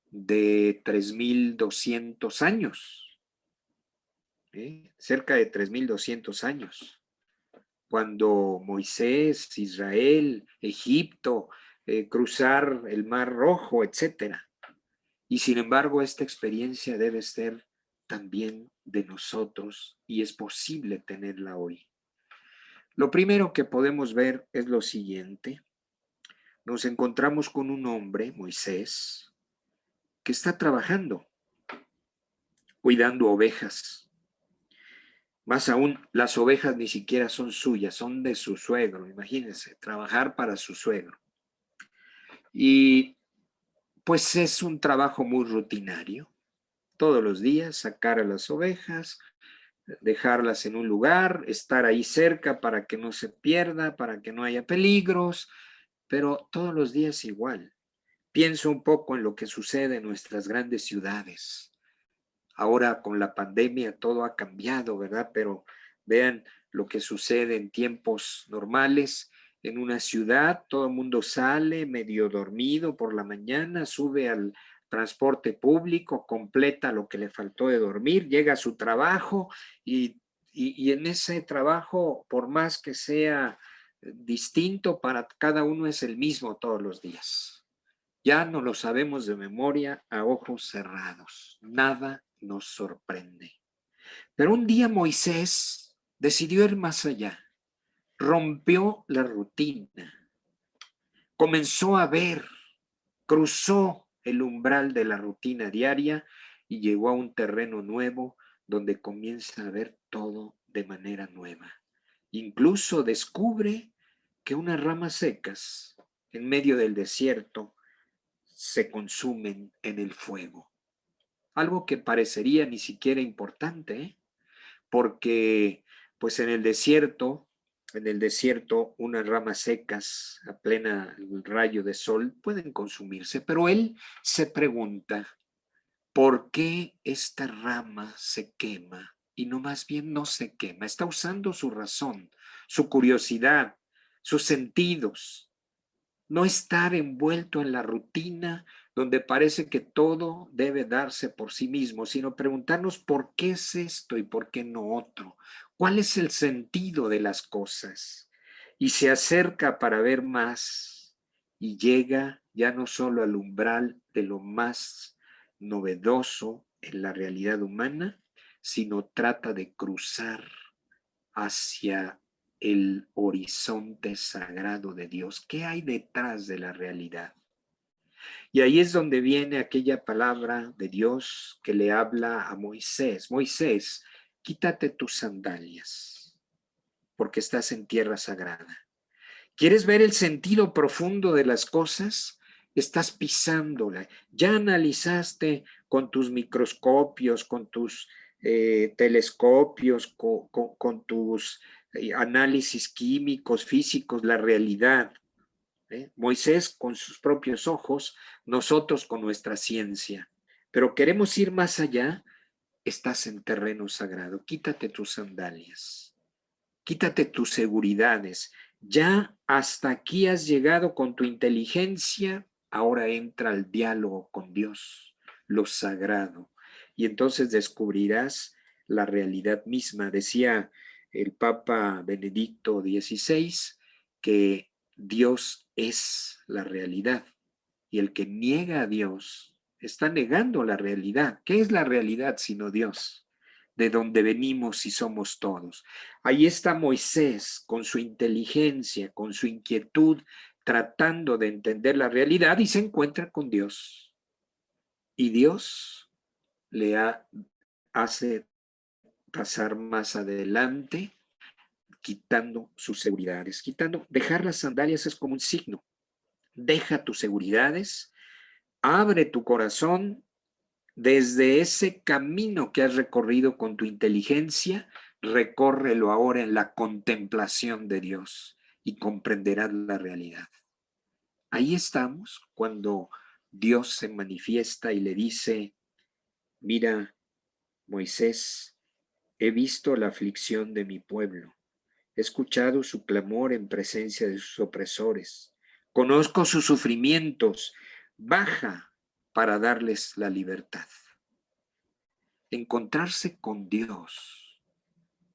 de 3.200 años, cerca de 3.200 años, cuando Moisés, Israel, Egipto, cruzar el Mar Rojo, etcétera. Y sin embargo, esta experiencia debe ser también de nosotros y es posible tenerla hoy. Lo primero que podemos ver es lo siguiente. Nos encontramos con un hombre, Moisés, que está trabajando, cuidando ovejas. Más aún, las ovejas ni siquiera son suyas, son de su suegro. Imagínense, trabajar para su suegro. Y pues es un trabajo muy rutinario. Todos los días sacar a las ovejas, dejarlas en un lugar, estar ahí cerca para que no se pierda, para que no haya peligros, pero todos los días igual. Pienso un poco en lo que sucede en nuestras grandes ciudades. Ahora con la pandemia todo ha cambiado, ¿verdad? Pero vean lo que sucede en tiempos normales. En una ciudad todo el mundo sale medio dormido por la mañana, sube al transporte público, completa lo que le faltó de dormir, llega a su trabajo y en ese trabajo, por más que sea distinto para cada uno, es el mismo todos los días. Ya no lo sabemos de memoria a ojos cerrados. Nada nos sorprende. Pero un día Moisés decidió ir más allá. Rompió la rutina. Comenzó a ver, cruzó el umbral de la rutina diaria y llegó a un terreno nuevo donde comienza a ver todo de manera nueva. Incluso descubre que unas ramas secas en medio del desierto se consumen en el fuego. Algo que parecería ni siquiera importante, ¿eh? Porque pues en el desierto unas ramas secas a plena rayo de sol pueden consumirse, pero él se pregunta, ¿por qué esta rama se quema? Y no, más bien no se quema, está usando su razón, su curiosidad, sus sentidos. No estar envuelto en la rutina donde parece que todo debe darse por sí mismo, sino preguntarnos por qué es esto y por qué no otro. ¿Cuál es el sentido de las cosas? Y se acerca para ver más y llega ya no solo al umbral de lo más novedoso en la realidad humana, sino trata de cruzar hacia el horizonte sagrado de Dios. ¿Qué hay detrás de la realidad? Y ahí es donde viene aquella palabra de Dios que le habla a Moisés. Moisés, quítate tus sandalias, porque estás en tierra sagrada. ¿Quieres ver el sentido profundo de las cosas? Estás pisándola. Ya analizaste con tus microscopios, con tus telescopios, con tus análisis químicos, físicos, la realidad. Moisés con sus propios ojos, nosotros con nuestra ciencia. Pero queremos ir más allá. Estás en terreno sagrado. Quítate tus sandalias. Quítate tus seguridades. Ya hasta aquí has llegado con tu inteligencia, ahora entra al diálogo con Dios, lo sagrado, y entonces descubrirás la realidad misma. Decía el Papa Benedicto XVI que Dios es la realidad, y el que niega a Dios está negando la realidad. ¿Qué es la realidad sino Dios? De donde venimos y somos todos. Ahí está Moisés con su inteligencia, con su inquietud, tratando de entender la realidad y se encuentra con Dios. Y Dios le hace pasar más adelante, quitando sus seguridades, dejar las sandalias es como un signo. Deja tus seguridades, abre tu corazón. Desde ese camino que has recorrido con tu inteligencia, recórrelo ahora en la contemplación de Dios y comprenderás la realidad. Ahí estamos cuando Dios se manifiesta y le dice, mira, Moisés, he visto la aflicción de mi pueblo, he escuchado su clamor en presencia de sus opresores, conozco sus sufrimientos, baja para darles la libertad. Encontrarse con Dios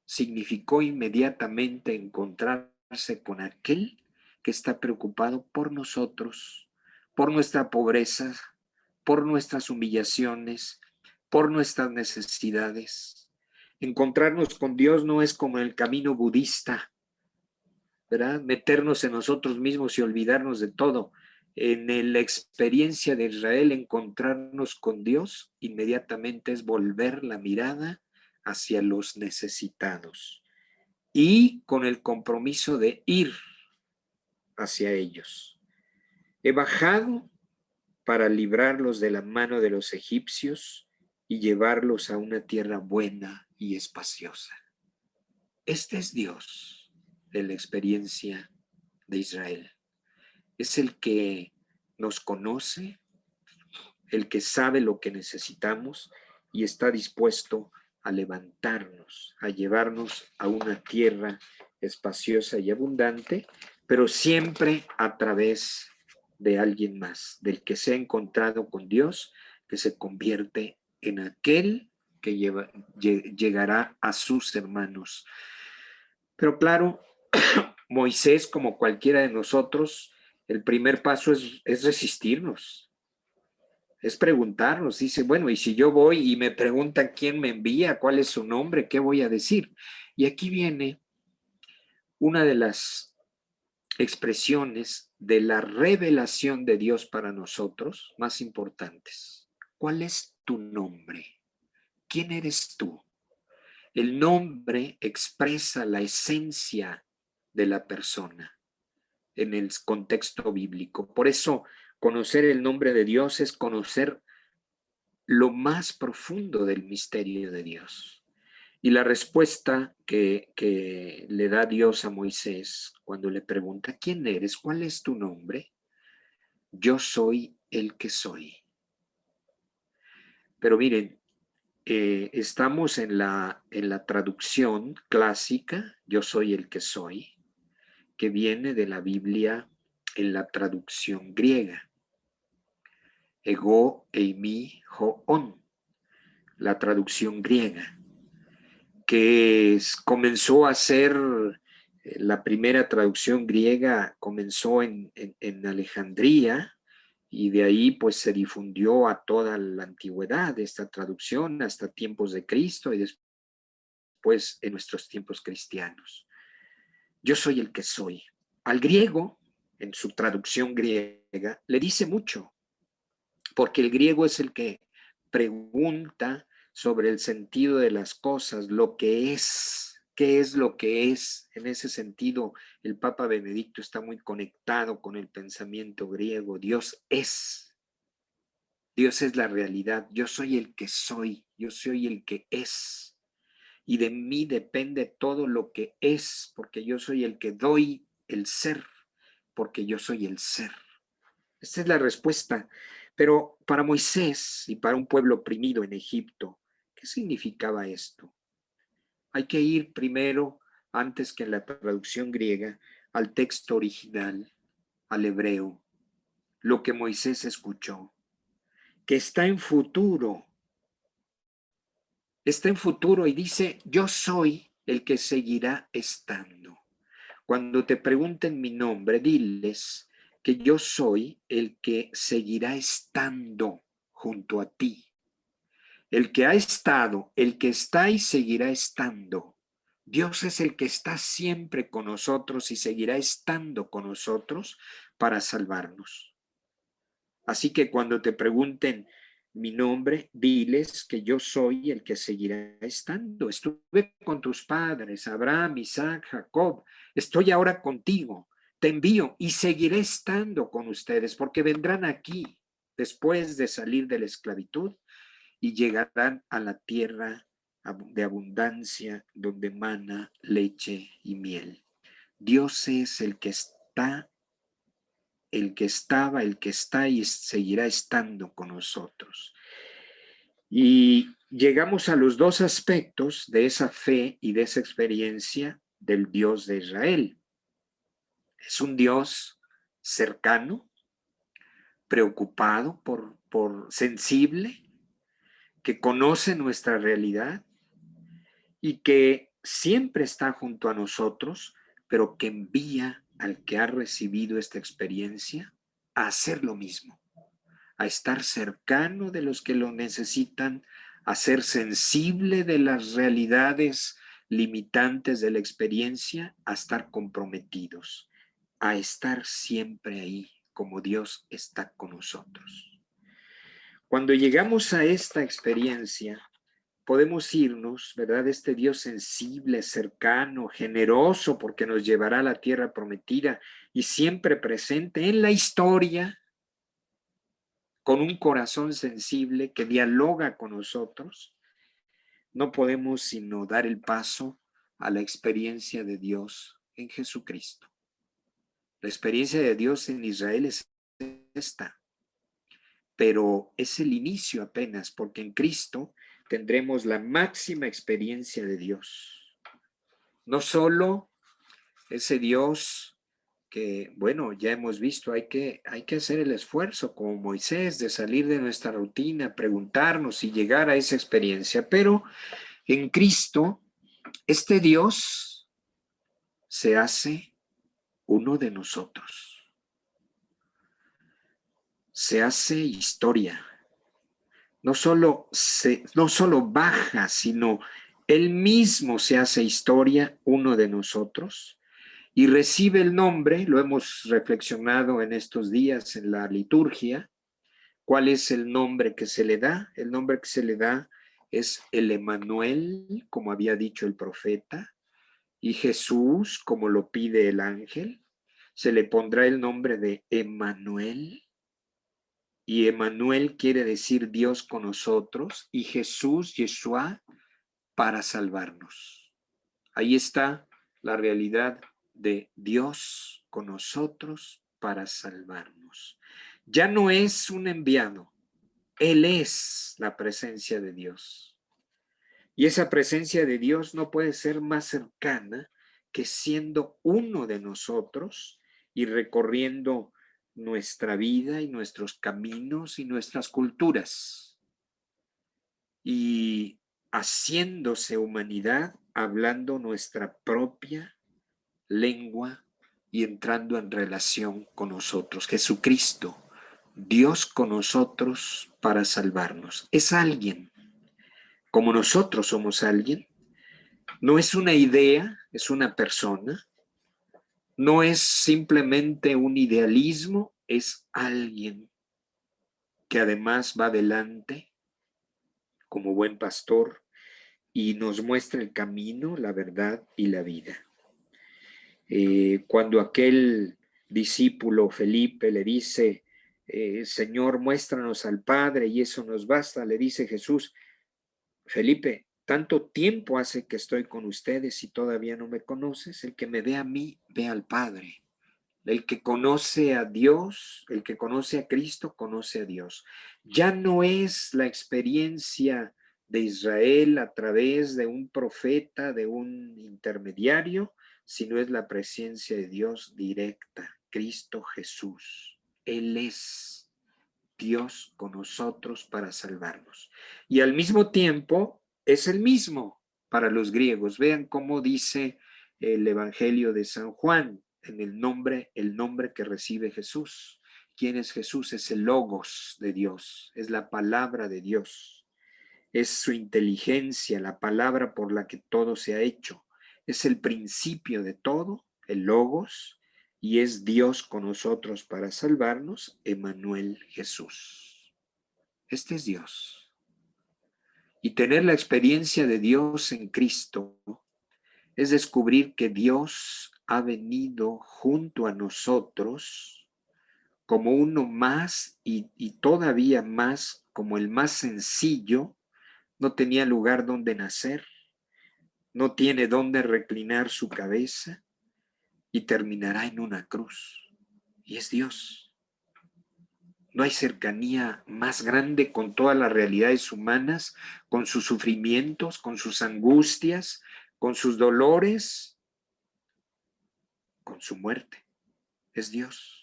significó inmediatamente encontrarse con aquel que está preocupado por nosotros, por nuestra pobreza, por nuestras humillaciones, por nuestras necesidades. Encontrarnos con Dios no es como en el camino budista, ¿verdad? Meternos en nosotros mismos y olvidarnos de todo. En la experiencia de Israel, encontrarnos con Dios inmediatamente es volver la mirada hacia los necesitados y con el compromiso de ir hacia ellos. He bajado para librarlos de la mano de los egipcios y llevarlos a una tierra buena y espaciosa. Este es Dios de la experiencia de Israel. Es el que nos conoce, el que sabe lo que necesitamos y está dispuesto a levantarnos, a llevarnos a una tierra espaciosa y abundante, pero siempre a través de alguien más, del que se ha encontrado con Dios, que se convierte en aquel que llegará a sus hermanos. Pero claro, Moisés, como cualquiera de nosotros, el primer paso es resistirnos, es preguntarnos. Dice, bueno, y si yo voy y me preguntan quién me envía, cuál es su nombre, ¿qué voy a decir? Y aquí viene una de las expresiones de la revelación de Dios para nosotros más importantes. ¿Cuál es tu nombre? ¿Quién eres tú? El nombre expresa la esencia de la persona en el contexto bíblico. Por eso, conocer el nombre de Dios es conocer lo más profundo del misterio de Dios. Y la respuesta que le da Dios a Moisés cuando le pregunta, ¿quién eres? ¿Cuál es tu nombre? Yo soy el que soy. Pero miren, estamos en la traducción clásica, yo soy el que soy, que viene de la Biblia en la traducción griega. Ego eimi hoon, la traducción griega, que comenzó a ser la primera traducción griega, comenzó en Alejandría, y de ahí pues se difundió a toda la antigüedad esta traducción hasta tiempos de Cristo y después en nuestros tiempos cristianos. Yo soy el que soy. Al griego, en su traducción griega, le dice mucho, porque el griego es el que pregunta sobre el sentido de las cosas, lo que es, qué es lo que es. En ese sentido, el Papa Benedicto está muy conectado con el pensamiento griego. Dios es la realidad. Yo soy el que soy, yo soy el que es. Y de mí depende todo lo que es, porque yo soy el que doy el ser, porque yo soy el ser. Esta es la respuesta. Pero para Moisés y para un pueblo oprimido en Egipto, ¿qué significaba esto? Hay que ir primero, antes que en la traducción griega, al texto original, al hebreo, lo que Moisés escuchó, que está en futuro y dice, yo soy el que seguirá estando. Cuando te pregunten mi nombre, diles que yo soy el que seguirá estando junto a ti. El que ha estado, el que está y seguirá estando. Dios es el que está siempre con nosotros y seguirá estando con nosotros para salvarnos. Así que cuando te pregunten mi nombre, diles que yo soy el que seguirá estando. Estuve con tus padres, Abraham, Isaac, Jacob. Estoy ahora contigo. Te envío y seguiré estando con ustedes porque vendrán aquí después de salir de la esclavitud y llegarán a la tierra de abundancia donde mana leche y miel. Dios es el que está, el que estaba, el que está y seguirá estando con nosotros. Y llegamos a los dos aspectos de esa fe y de esa experiencia del Dios de Israel. Es un Dios cercano, preocupado, sensible, que conoce nuestra realidad y que siempre está junto a nosotros, pero que envía al que ha recibido esta experiencia a hacer lo mismo, a estar cercano de los que lo necesitan, a ser sensible de las realidades limitantes de la experiencia, a estar comprometidos, a estar siempre ahí, como Dios está con nosotros. Cuando llegamos a esta experiencia, podemos irnos, ¿verdad? Este Dios sensible, cercano, generoso, porque nos llevará a la tierra prometida y siempre presente en la historia, con un corazón sensible que dialoga con nosotros, no podemos sino dar el paso a la experiencia de Dios en Jesucristo. La experiencia de Dios en Israel es esta, pero es el inicio apenas, porque en Cristo tendremos la máxima experiencia de Dios. No solo ese Dios que, bueno, ya hemos visto, hay que hacer el esfuerzo como Moisés de salir de nuestra rutina, preguntarnos y llegar a esa experiencia, pero en Cristo, este Dios se hace uno de nosotros, se hace historia. No solo baja, sino él mismo se hace historia, uno de nosotros, y recibe el nombre, lo hemos reflexionado en estos días en la liturgia. ¿Cuál es el nombre que se le da? El nombre que se le da es el Emmanuel, como había dicho el profeta, y Jesús, como lo pide el ángel, se le pondrá el nombre de Emmanuel. Y Emmanuel quiere decir Dios con nosotros, y Jesús, Yeshua, para salvarnos. Ahí está la realidad de Dios con nosotros para salvarnos. Ya no es un enviado, Él es la presencia de Dios. Y esa presencia de Dios no puede ser más cercana que siendo uno de nosotros y recorriendo nuestra vida y nuestros caminos y nuestras culturas. Y haciéndose humanidad, hablando nuestra propia lengua y entrando en relación con nosotros. Jesucristo, Dios con nosotros para salvarnos. Es alguien, como nosotros somos alguien. No es una idea, es una persona. No es simplemente un idealismo, es alguien que además va adelante como buen pastor y nos muestra el camino, la verdad y la vida. Cuando aquel discípulo Felipe le dice, Señor, muéstranos al Padre y eso nos basta, le dice Jesús, Felipe, tanto tiempo hace que estoy con ustedes y todavía no me conoces. El que me ve a mí, ve al Padre. El que conoce a Dios, el que conoce a Cristo, conoce a Dios. Ya no es la experiencia de Israel a través de un profeta, de un intermediario, sino es la presencia de Dios directa, Cristo Jesús. Él es Dios con nosotros para salvarnos. Y al mismo tiempo es el mismo para los griegos. Vean cómo dice el Evangelio de San Juan en el nombre que recibe Jesús. ¿Quién es Jesús? Es el Logos de Dios, es la palabra de Dios, es su inteligencia, la palabra por la que todo se ha hecho. Es el principio de todo, el Logos, y es Dios con nosotros para salvarnos, Emmanuel Jesús. Este es Dios. Y tener la experiencia de Dios en Cristo es descubrir que Dios ha venido junto a nosotros como uno más y todavía más como el más sencillo. No tenía lugar donde nacer, no tiene donde reclinar su cabeza y terminará en una cruz. Y es Dios. No hay cercanía más grande con todas las realidades humanas, con sus sufrimientos, con sus angustias, con sus dolores, con su muerte. Es Dios.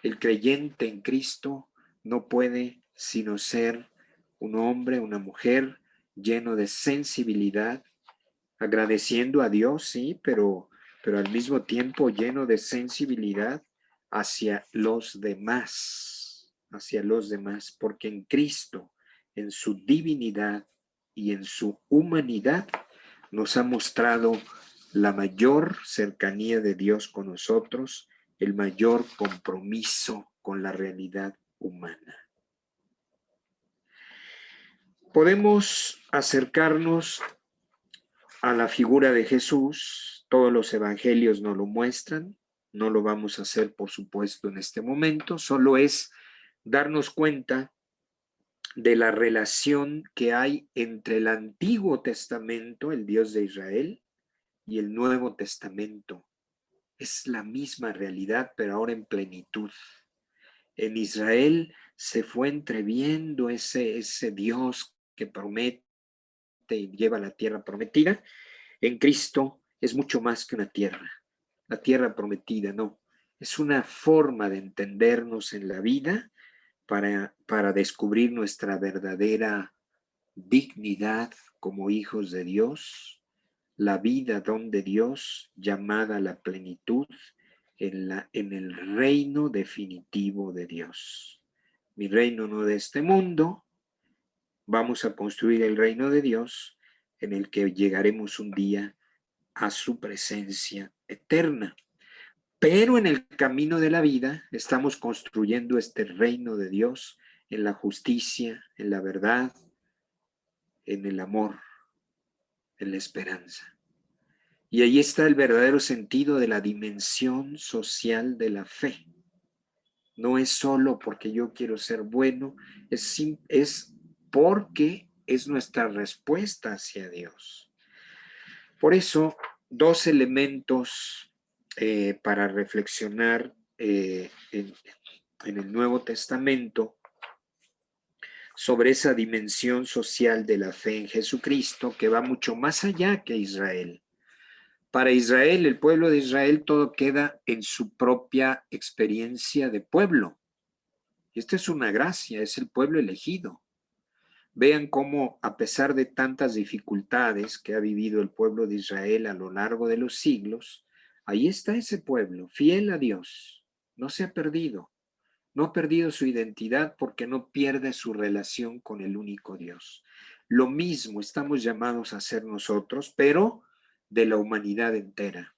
El creyente en Cristo no puede sino ser un hombre, una mujer lleno de sensibilidad, agradeciendo a Dios, sí, pero al mismo tiempo lleno de sensibilidad hacia los demás, porque en Cristo, en su divinidad y en su humanidad, nos ha mostrado la mayor cercanía de Dios con nosotros, el mayor compromiso con la realidad humana. Podemos acercarnos a la figura de Jesús, todos los evangelios nos lo muestran, no lo vamos a hacer por supuesto en este momento, solo es darnos cuenta de la relación que hay entre el Antiguo Testamento, el Dios de Israel, y el Nuevo Testamento. Es la misma realidad, pero ahora en plenitud. En Israel se fue entreviendo ese Dios que promete y lleva a la tierra prometida. En Cristo es mucho más que una tierra, la tierra prometida, no. Es una forma de entendernos en la vida para descubrir nuestra verdadera dignidad como hijos de Dios, la vida don de Dios llamada a la plenitud en el reino definitivo de Dios. Mi reino no de este mundo, vamos a construir el reino de Dios en el que llegaremos un día a su presencia eterna. Pero en el camino de la vida estamos construyendo este reino de Dios en la justicia, en la verdad, en el amor, en la esperanza. Y ahí está el verdadero sentido de la dimensión social de la fe. No es solo porque yo quiero ser bueno, es porque es nuestra respuesta hacia Dios. Por eso, dos elementos para reflexionar en el Nuevo Testamento sobre esa dimensión social de la fe en Jesucristo que va mucho más allá que Israel. Para Israel, el pueblo de Israel, todo queda en su propia experiencia de pueblo. Y esta es una gracia, es el pueblo elegido. Vean cómo, a pesar de tantas dificultades que ha vivido el pueblo de Israel a lo largo de los siglos, ahí está ese pueblo, fiel a Dios. No se ha perdido. No ha perdido su identidad porque no pierde su relación con el único Dios. Lo mismo estamos llamados a hacer nosotros, pero de la humanidad entera.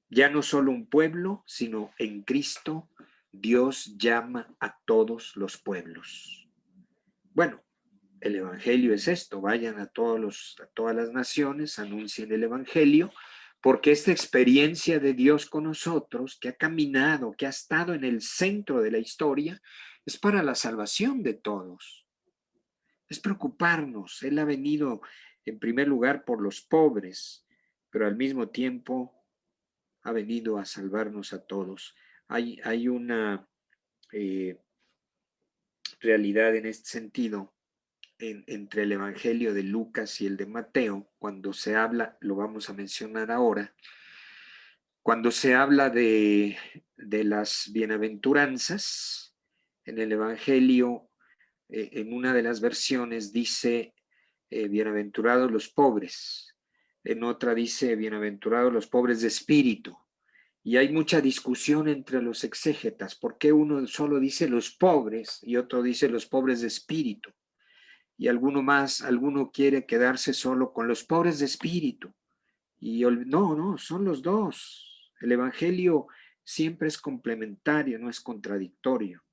Ya no solo un pueblo, sino en Cristo Dios llama a todos los pueblos. Bueno, el evangelio es esto, vayan a todas las naciones, anuncien el evangelio, porque esta experiencia de Dios con nosotros, que ha caminado, que ha estado en el centro de la historia, es para la salvación de todos. Es preocuparnos. Él ha venido en primer lugar por los pobres, pero al mismo tiempo ha venido a salvarnos a todos. Hay una realidad en este sentido entre el Evangelio de Lucas y el de Mateo, cuando se habla, lo vamos a mencionar ahora, cuando se habla de las bienaventuranzas, en el Evangelio, en una de las versiones dice, bienaventurados los pobres, en otra dice, bienaventurados los pobres de espíritu, y hay mucha discusión entre los exégetas, ¿por qué uno solo dice los pobres y otro dice los pobres de espíritu? Y alguno quiere quedarse solo con los pobres de espíritu. Y no, son los dos. El Evangelio siempre es complementario, no es contradictorio.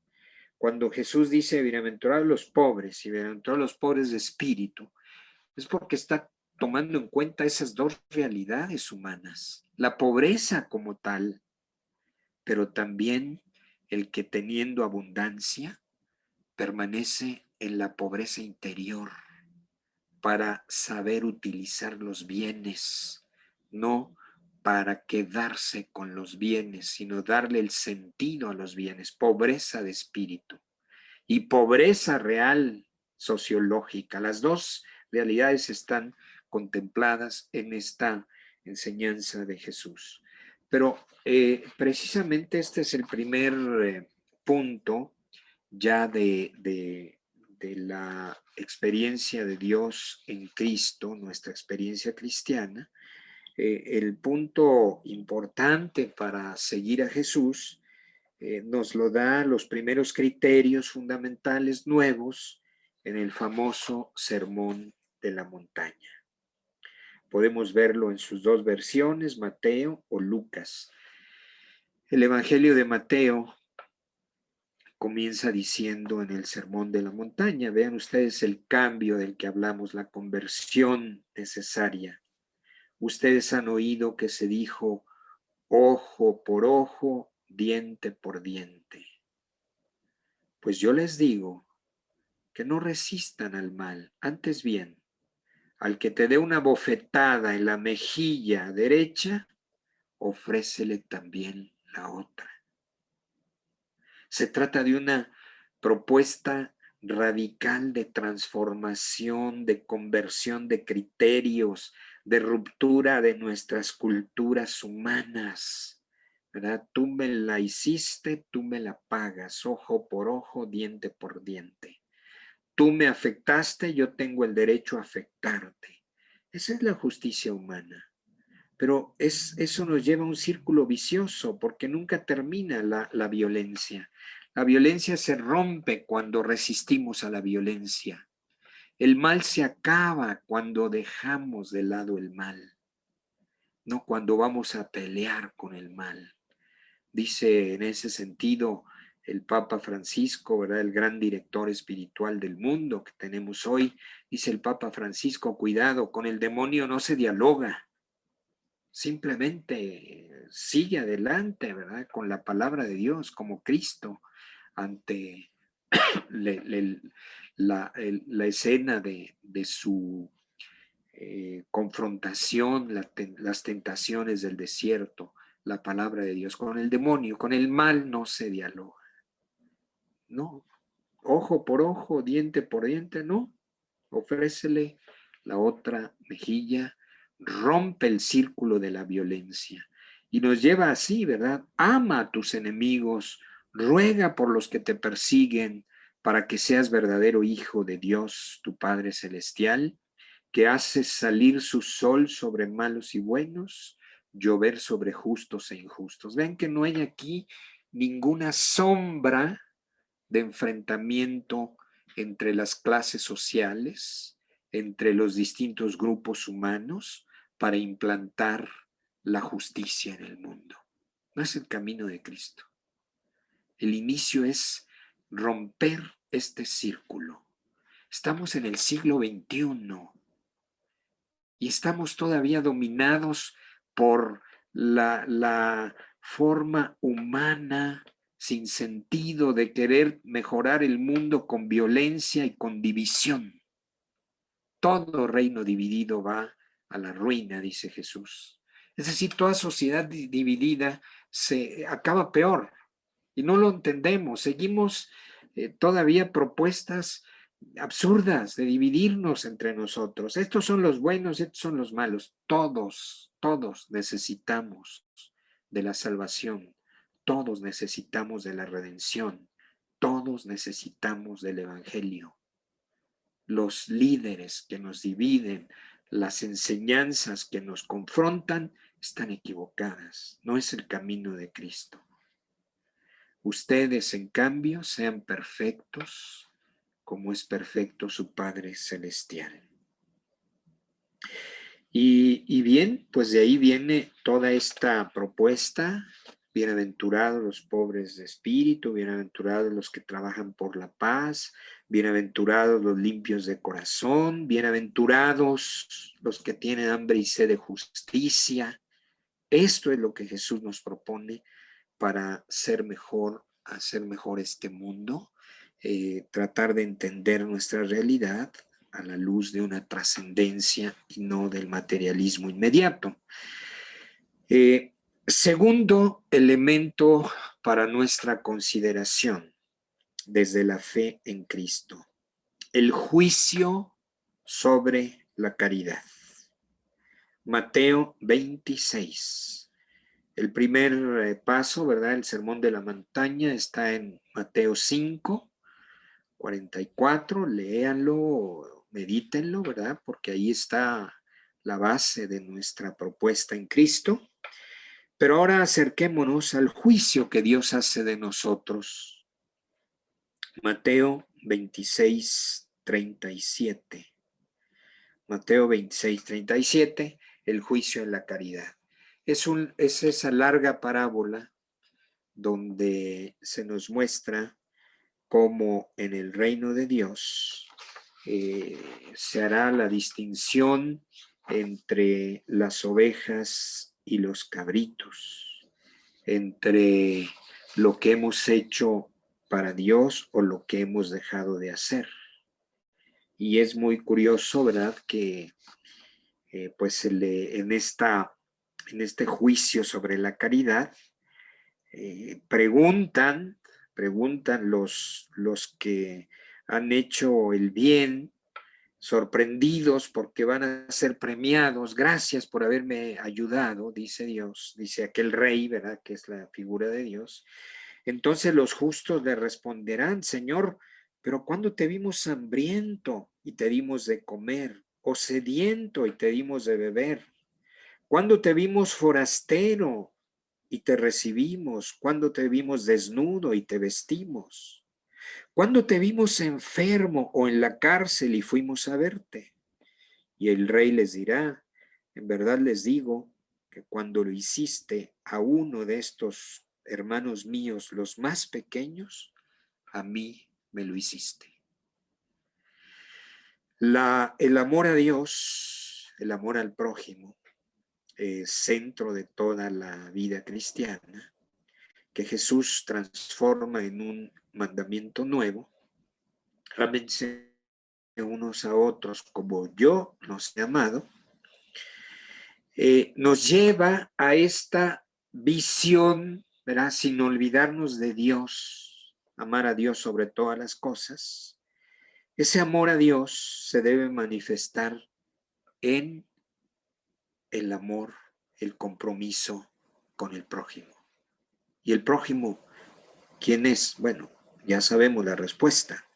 Cuando Jesús dice bienaventurados los pobres y bienaventurados los pobres de espíritu, es porque está tomando en cuenta esas dos realidades humanas, la pobreza como tal, pero también el que teniendo abundancia permanece en la pobreza interior para saber utilizar los bienes, no para quedarse con los bienes, sino darle el sentido a los bienes, pobreza de espíritu y pobreza real sociológica. Las dos realidades están contempladas en esta enseñanza de Jesús. Pero precisamente este es el primer punto ya de la experiencia de Dios en Cristo, nuestra experiencia cristiana. El punto importante para seguir a Jesús nos lo da los primeros criterios fundamentales nuevos en el famoso Sermón de la Montaña. Podemos verlo en sus dos versiones, Mateo o Lucas. El Evangelio de Mateo comienza diciendo en el Sermón de la Montaña, vean ustedes el cambio del que hablamos, la conversión necesaria. Ustedes han oído que se dijo ojo por ojo, diente por diente. Pues yo les digo que no resistan al mal, antes bien, al que te dé una bofetada en la mejilla derecha, ofrécele también la otra. Se trata de una propuesta radical de transformación, de conversión de criterios, de ruptura de nuestras culturas humanas, ¿verdad? Tú me la hiciste, tú me la pagas, ojo por ojo, diente por diente. Tú me afectaste, yo tengo el derecho a afectarte. Esa es la justicia humana. Pero eso nos lleva a un círculo vicioso porque nunca termina la violencia. La violencia se rompe cuando resistimos a la violencia. El mal se acaba cuando dejamos de lado el mal, no cuando vamos a pelear con el mal. Dice en ese sentido el Papa Francisco, ¿verdad? El gran director espiritual del mundo que tenemos hoy, dice el Papa Francisco, cuidado, con el demonio no se dialoga. Simplemente sigue adelante, ¿verdad? Con la palabra de Dios, como Cristo, ante la escena de su confrontación, las tentaciones del desierto, la palabra de Dios. Con el demonio, con el mal no se dialoga. No, ojo por ojo, diente por diente, no. Ofrécele la otra mejilla, rompe el círculo de la violencia y nos lleva así, ¿verdad? Ama a tus enemigos, ruega por los que te persiguen para que seas verdadero hijo de Dios, tu Padre Celestial, que hace salir su sol sobre malos y buenos, llover sobre justos e injustos. Ven que no hay aquí ninguna sombra de enfrentamiento entre las clases sociales, entre los distintos grupos humanos, para implantar la justicia en el mundo. No es el camino de Cristo. El inicio es romper este círculo. Estamos en el siglo XXI y estamos todavía dominados por la forma humana sin sentido de querer mejorar el mundo con violencia y con división. Todo reino dividido va a la ruina, dice Jesús. Es decir, toda sociedad dividida se acaba peor y no lo entendemos. Seguimos todavía propuestas absurdas de dividirnos entre nosotros. Estos son los buenos, estos son los malos. Todos necesitamos de la salvación. Todos necesitamos de la redención. Todos necesitamos del evangelio. Los líderes que nos dividen, las enseñanzas que nos confrontan, están equivocadas. No es el camino de Cristo. Ustedes, en cambio, sean perfectos como es perfecto su Padre Celestial. Y bien, pues de ahí viene toda esta propuesta. Bienaventurados los pobres de espíritu, bienaventurados los que trabajan por la paz, bienaventurados los limpios de corazón, bienaventurados los que tienen hambre y sed de justicia. Esto es lo que Jesús nos propone para ser mejor, hacer mejor este mundo, tratar de entender nuestra realidad a la luz de una trascendencia y no del materialismo inmediato. Segundo elemento para nuestra consideración desde la fe en Cristo, el juicio sobre la caridad. Mateo 26. El primer paso, ¿verdad? El sermón de la montaña está en Mateo 5, 44. Léanlo, medítenlo, ¿verdad? Porque ahí está la base de nuestra propuesta en Cristo. Pero ahora acerquémonos al juicio que Dios hace de nosotros. Mateo 26, 37. Mateo 26, 37, el juicio en la caridad. Es esa larga parábola donde se nos muestra cómo en el reino de Dios se hará la distinción entre las ovejas y los cabritos, entre lo que hemos hecho para Dios o lo que hemos dejado de hacer. Y es muy curioso, ¿verdad?, que pues en este juicio sobre la caridad, preguntan los que han hecho el bien, sorprendidos porque van a ser premiados. Gracias por haberme ayudado, dice Dios, dice aquel rey, ¿verdad?, que es la figura de Dios. Entonces los justos le responderán: Señor, pero ¿cuándo te vimos hambriento y te dimos de comer, o sediento y te dimos de beber? ¿Cuándo te vimos forastero y te recibimos? ¿Cuándo te vimos desnudo y te vestimos? ¿Cuándo te vimos enfermo o en la cárcel y fuimos a verte? Y el rey les dirá: en verdad les digo que cuando lo hiciste a uno de estos hermanos míos, los más pequeños, a mí me lo hiciste. El amor a Dios, el amor al prójimo, centro de toda la vida cristiana, que Jesús transforma en un mandamiento nuevo. Ámense unos a otros como yo los he amado. Nos lleva a esta visión, ¿verdad?, sin olvidarnos de Dios, amar a Dios sobre todas las cosas. Ese amor a Dios se debe manifestar en el amor, el compromiso con el prójimo. ¿Y el prójimo quién es? Bueno, ya sabemos la respuesta,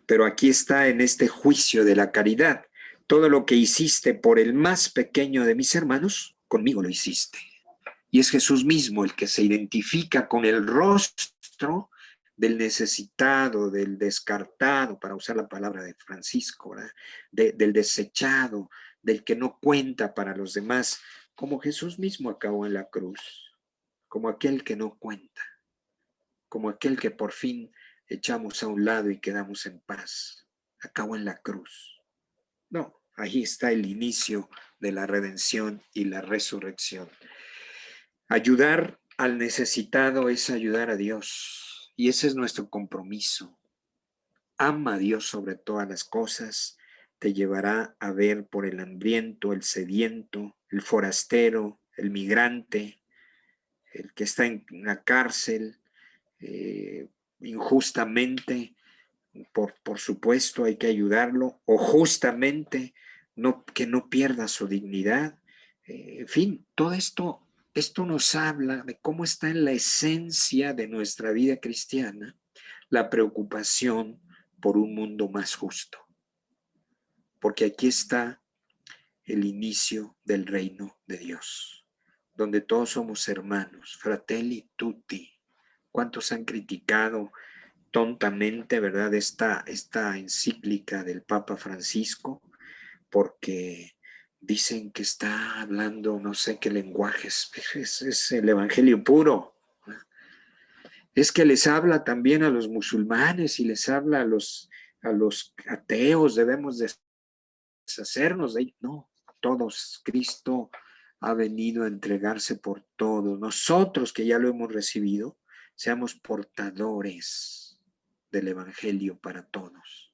pero aquí está en este juicio de la caridad. Todo lo que hiciste por el más pequeño de mis hermanos, conmigo lo hiciste. Y es Jesús mismo el que se identifica con el rostro del necesitado, del descartado, para usar la palabra de Francisco, ¿verdad?, del desechado, del que no cuenta para los demás, como Jesús mismo acabó en la cruz, como aquel que no cuenta, como aquel que por fin echamos a un lado y quedamos en paz. Acabó en la cruz. No, ahí está el inicio de la redención y la resurrección. Ayudar al necesitado es ayudar a Dios, y ese es nuestro compromiso. Ama a Dios sobre todas las cosas, te llevará a ver por el hambriento, el sediento, el forastero, el migrante, el que está en la cárcel injustamente, por supuesto hay que ayudarlo, o justamente que no pierda su dignidad. En fin, todo esto nos habla de cómo está en la esencia de nuestra vida cristiana la preocupación por un mundo más justo. Porque aquí está el inicio del reino de Dios, donde todos somos hermanos, fratelli tutti. ¿Cuántos han criticado tontamente, verdad, esta encíclica del Papa Francisco? Porque dicen que está hablando no sé qué lenguajes, es el evangelio puro. Es que les habla también a los musulmanes y les habla a los ateos, debemos deshacernos de ellos. No, todos, Cristo ha venido a entregarse por todos. Nosotros que ya lo hemos recibido, seamos portadores del evangelio para todos.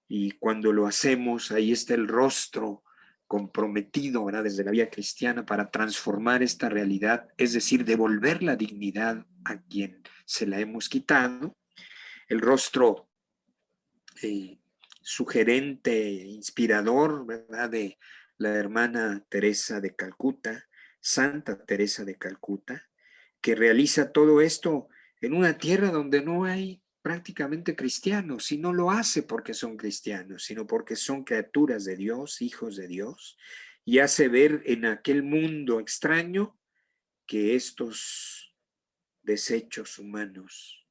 Y cuando lo hacemos, ahí está el rostro comprometido, ¿verdad?, desde la vida cristiana para transformar esta realidad, es decir, devolver la dignidad a quien se la hemos quitado. El rostro sugerente, inspirador, ¿verdad?, de la hermana Teresa de Calcuta, Santa Teresa de Calcuta, que realiza todo esto en una tierra donde no hay prácticamente cristianos, y no lo hace porque son cristianos, sino porque son criaturas de Dios, hijos de Dios, y hace ver en aquel mundo extraño que estos desechos humanos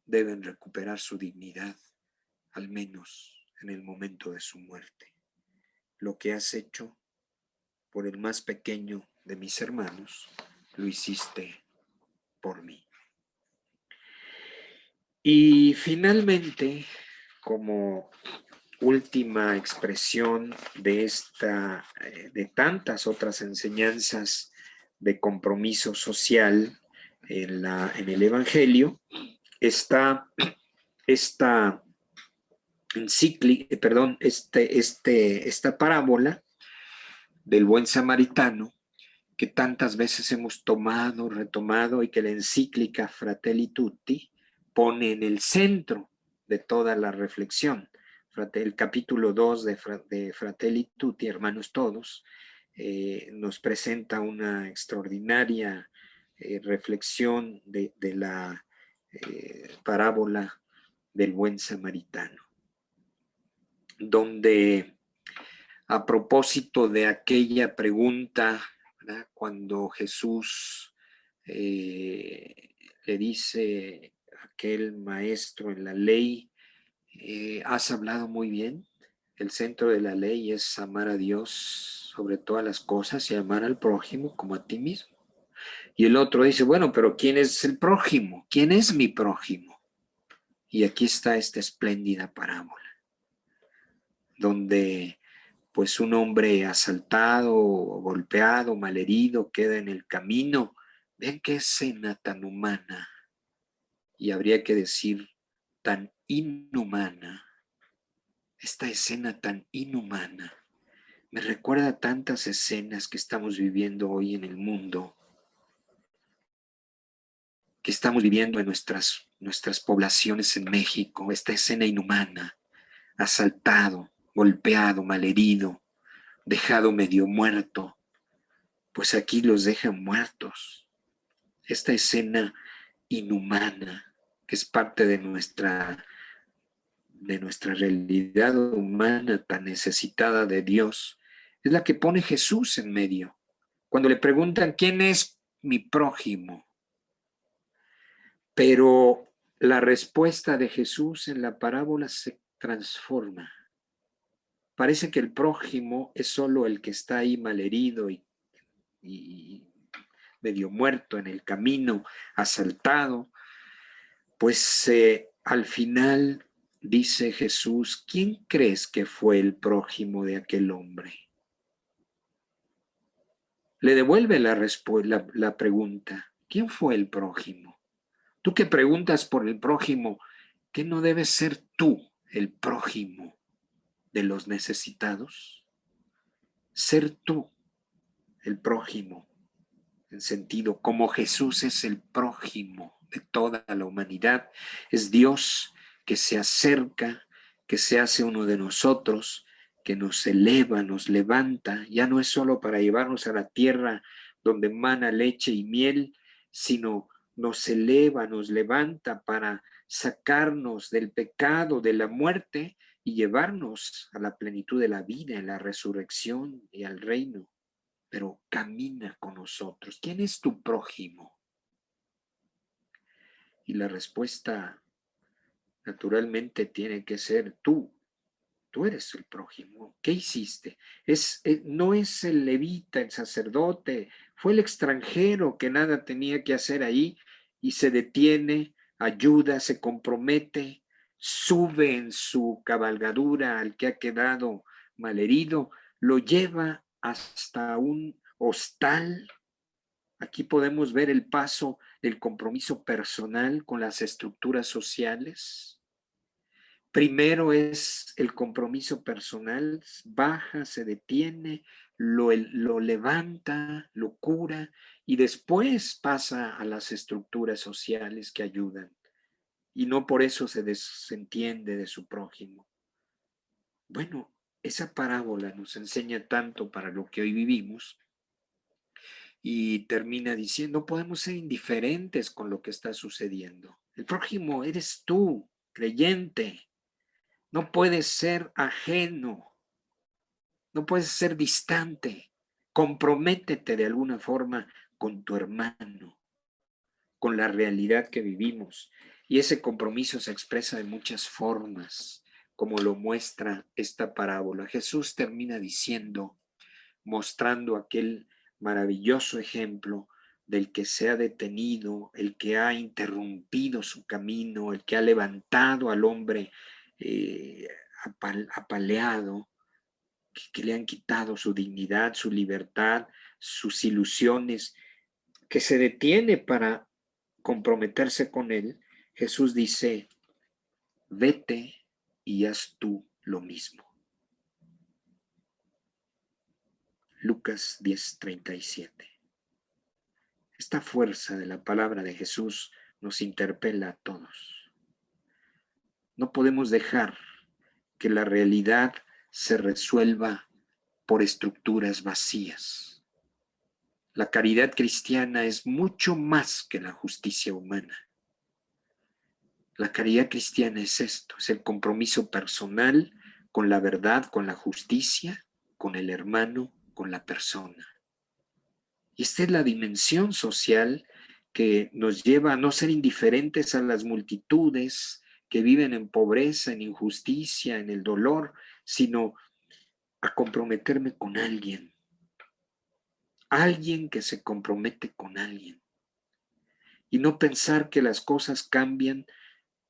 deben recuperar su dignidad, al menos en el momento de su muerte. Lo que has hecho por el más pequeño de mis hermanos, lo hiciste por mí. Y finalmente, como última expresión de de tantas otras enseñanzas de compromiso social en el Evangelio, está esta encíclica, perdón, esta parábola del buen samaritano, que tantas veces hemos tomado, retomado, y que la encíclica Fratelli Tutti pone en el centro de toda la reflexión. El capítulo 2 de Fratelli Tutti, hermanos todos, nos presenta una extraordinaria reflexión de la parábola del buen samaritano, donde a propósito de aquella pregunta, ¿verdad?, cuando Jesús le dice a aquel maestro en la ley, has hablado muy bien, el centro de la ley es amar a Dios sobre todas las cosas y amar al prójimo como a ti mismo. Y el otro dice, bueno, pero ¿quién es el prójimo? ¿Quién es mi prójimo? Y aquí está esta espléndida parábola, donde pues un hombre asaltado, golpeado, malherido, queda en el camino. Ven qué escena tan humana, y habría que decir tan inhumana. Esta escena tan inhumana me recuerda a tantas escenas que estamos viviendo hoy en el mundo, que estamos viviendo en nuestras poblaciones en México. Esta escena inhumana, asaltado, golpeado, malherido, dejado medio muerto, pues aquí los dejan muertos. Esta escena inhumana, que es parte de nuestra realidad humana tan necesitada de Dios, es la que pone Jesús en medio. Cuando le preguntan, ¿quién es mi prójimo? Pero la respuesta de Jesús en la parábola se transforma. Parece que el prójimo es solo el que está ahí malherido y medio muerto en el camino, asaltado. Pues al final dice Jesús, ¿quién crees que fue el prójimo de aquel hombre? Le devuelve la pregunta, ¿quién fue el prójimo? Tú que preguntas por el prójimo, ¿qué no debes ser tú el prójimo de los necesitados? Ser tú el prójimo, en sentido como Jesús es el prójimo de toda la humanidad, es Dios que se acerca, que se hace uno de nosotros, que nos eleva, nos levanta. Ya no es solo para llevarnos a la tierra donde mana leche y miel, sino nos eleva, nos levanta para sacarnos del pecado, de la muerte y llevarnos a la plenitud de la vida, en la resurrección y al reino. Pero camina con nosotros. ¿Quién es tu prójimo? Y la respuesta naturalmente tiene que ser tú. Tú eres el prójimo. ¿Qué hiciste? No es el levita, el sacerdote, fue el extranjero que nada tenía que hacer ahí y se detiene, ayuda, se compromete, sube en su cabalgadura al que ha quedado malherido, lo lleva hasta un hostal. Aquí podemos ver el paso del compromiso personal con las estructuras sociales. Primero es el compromiso personal, baja, se detiene, lo levanta, lo cura y después pasa a las estructuras sociales que ayudan. Y no por eso se desentiende de su prójimo. Bueno, esa parábola nos enseña tanto para lo que hoy vivimos y termina diciendo, podemos ser indiferentes con lo que está sucediendo. El prójimo eres tú, creyente. No puedes ser ajeno, no puedes ser distante. Comprométete de alguna forma con tu hermano, con la realidad que vivimos. Y ese compromiso se expresa de muchas formas, como lo muestra esta parábola. Jesús termina diciendo, mostrando aquel maravilloso ejemplo del que se ha detenido, el que ha interrumpido su camino, el que ha levantado al hombre apaleado, que le han quitado su dignidad, su libertad, sus ilusiones, que se detiene para comprometerse con él. Jesús dice, vete y haz tú lo mismo. Lucas 10:37. Esta fuerza de la palabra de Jesús nos interpela a todos. No podemos dejar que la realidad se resuelva por estructuras vacías. La caridad cristiana es mucho más que la justicia humana. La caridad cristiana es esto, es el compromiso personal con la verdad, con la justicia, con el hermano, con la persona. Y esta es la dimensión social que nos lleva a no ser indiferentes a las multitudes que viven en pobreza, en injusticia, en el dolor, sino a comprometerme con alguien. Alguien que se compromete con alguien. Y no pensar que las cosas cambian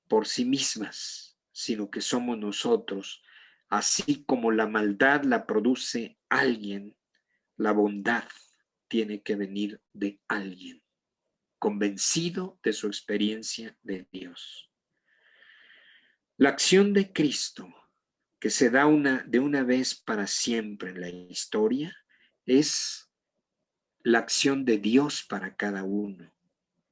por sí mismas, sino que somos nosotros. Así como la maldad la produce alguien, la bondad tiene que venir de alguien, convencido de su experiencia de Dios. La acción de Cristo, que se da de una vez para siempre en la historia, es la acción de Dios para cada uno,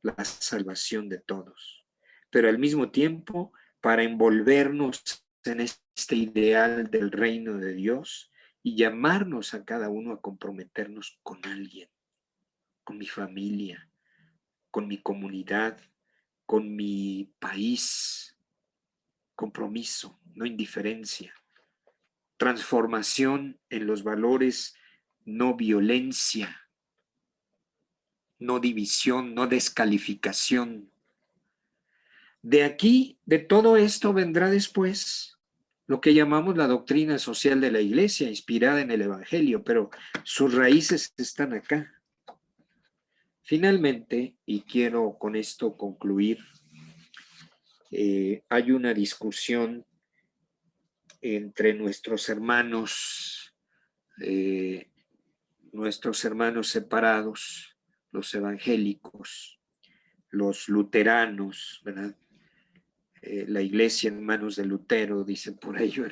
la salvación de todos, pero al mismo tiempo para envolvernos en este ideal del reino de Dios y llamarnos a cada uno a comprometernos con alguien, con mi familia, con mi comunidad, con mi país. Compromiso, no indiferencia. Transformación en los valores, no violencia, no división, no descalificación. De aquí, de todo esto vendrá después lo que llamamos la doctrina social de la Iglesia, inspirada en el Evangelio, pero sus raíces están acá. Finalmente, y quiero con esto concluir, hay una discusión entre nuestros hermanos separados, los evangélicos, los luteranos, ¿verdad? La iglesia en manos de Lutero, dicen por ello,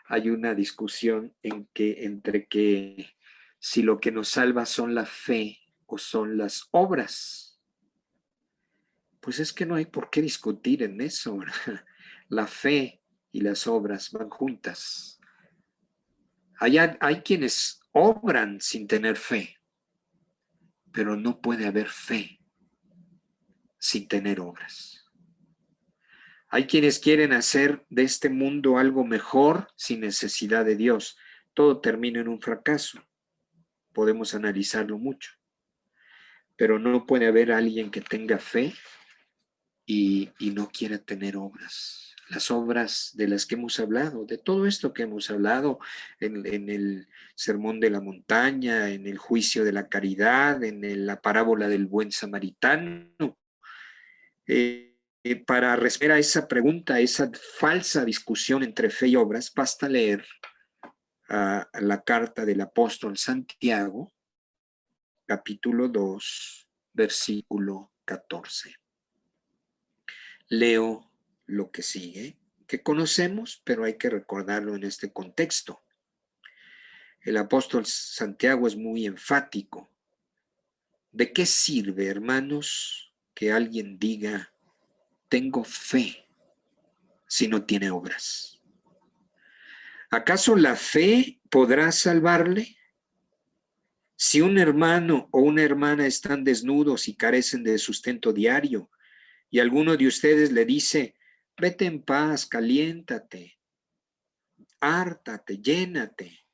hay una discusión entre que si lo que nos salva son la fe o son las obras. Pues es que no hay por qué discutir en eso, ¿verdad? La fe y las obras van juntas. Hay quienes obran sin tener fe, pero no puede haber fe sin tener obras. Hay quienes quieren hacer de este mundo algo mejor sin necesidad de Dios. Todo termina en un fracaso. Podemos analizarlo mucho. Pero no puede haber alguien que tenga fe y no quiera tener obras. Las obras de las que hemos hablado, de todo esto que hemos hablado en el Sermón de la Montaña, en el juicio de la caridad, en la parábola del buen samaritano. Para responder a esa pregunta, esa falsa discusión entre fe y obras, basta leer la carta del apóstol Santiago, capítulo 2, versículo 14. Leo lo que sigue, que conocemos, pero hay que recordarlo en este contexto. El apóstol Santiago es muy enfático. ¿De qué sirve, hermanos, que alguien diga, tengo fe, si no tiene obras? ¿Acaso la fe podrá salvarle? Si un hermano o una hermana están desnudos y carecen de sustento diario, y alguno de ustedes le dice, vete en paz, caliéntate, hártate, llénate,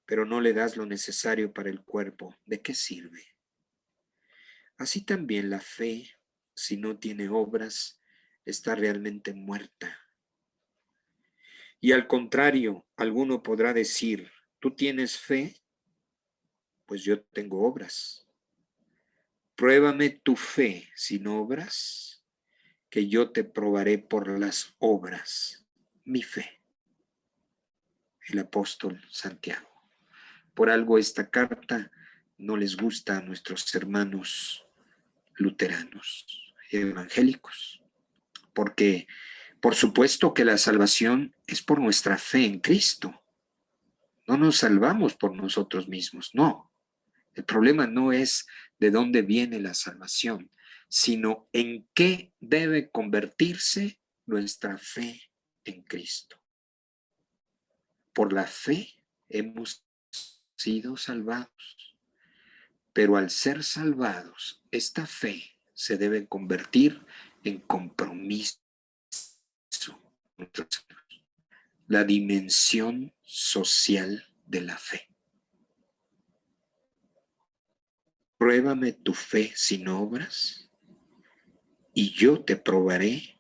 pero no le das lo necesario para el cuerpo, ¿de qué sirve? Así también la fe, si no tiene obras, está realmente muerta. Y al contrario, alguno podrá decir, ¿tú tienes fe? Pues yo tengo obras. Pruébame tu fe sin obras, que yo te probaré por las obras mi fe. El apóstol Santiago. Por algo esta carta no les gusta a nuestros hermanos luteranos, evangélicos, porque por supuesto que la salvación es por nuestra fe en Cristo. No nos salvamos por nosotros mismos, no. El problema no es de dónde viene la salvación, sino en qué debe convertirse nuestra fe en Cristo. Por la fe hemos sido salvados, pero al ser salvados, esta fe se debe convertir en compromiso. La dimensión social de la fe. Pruébame tu fe sin obras y yo te probaré,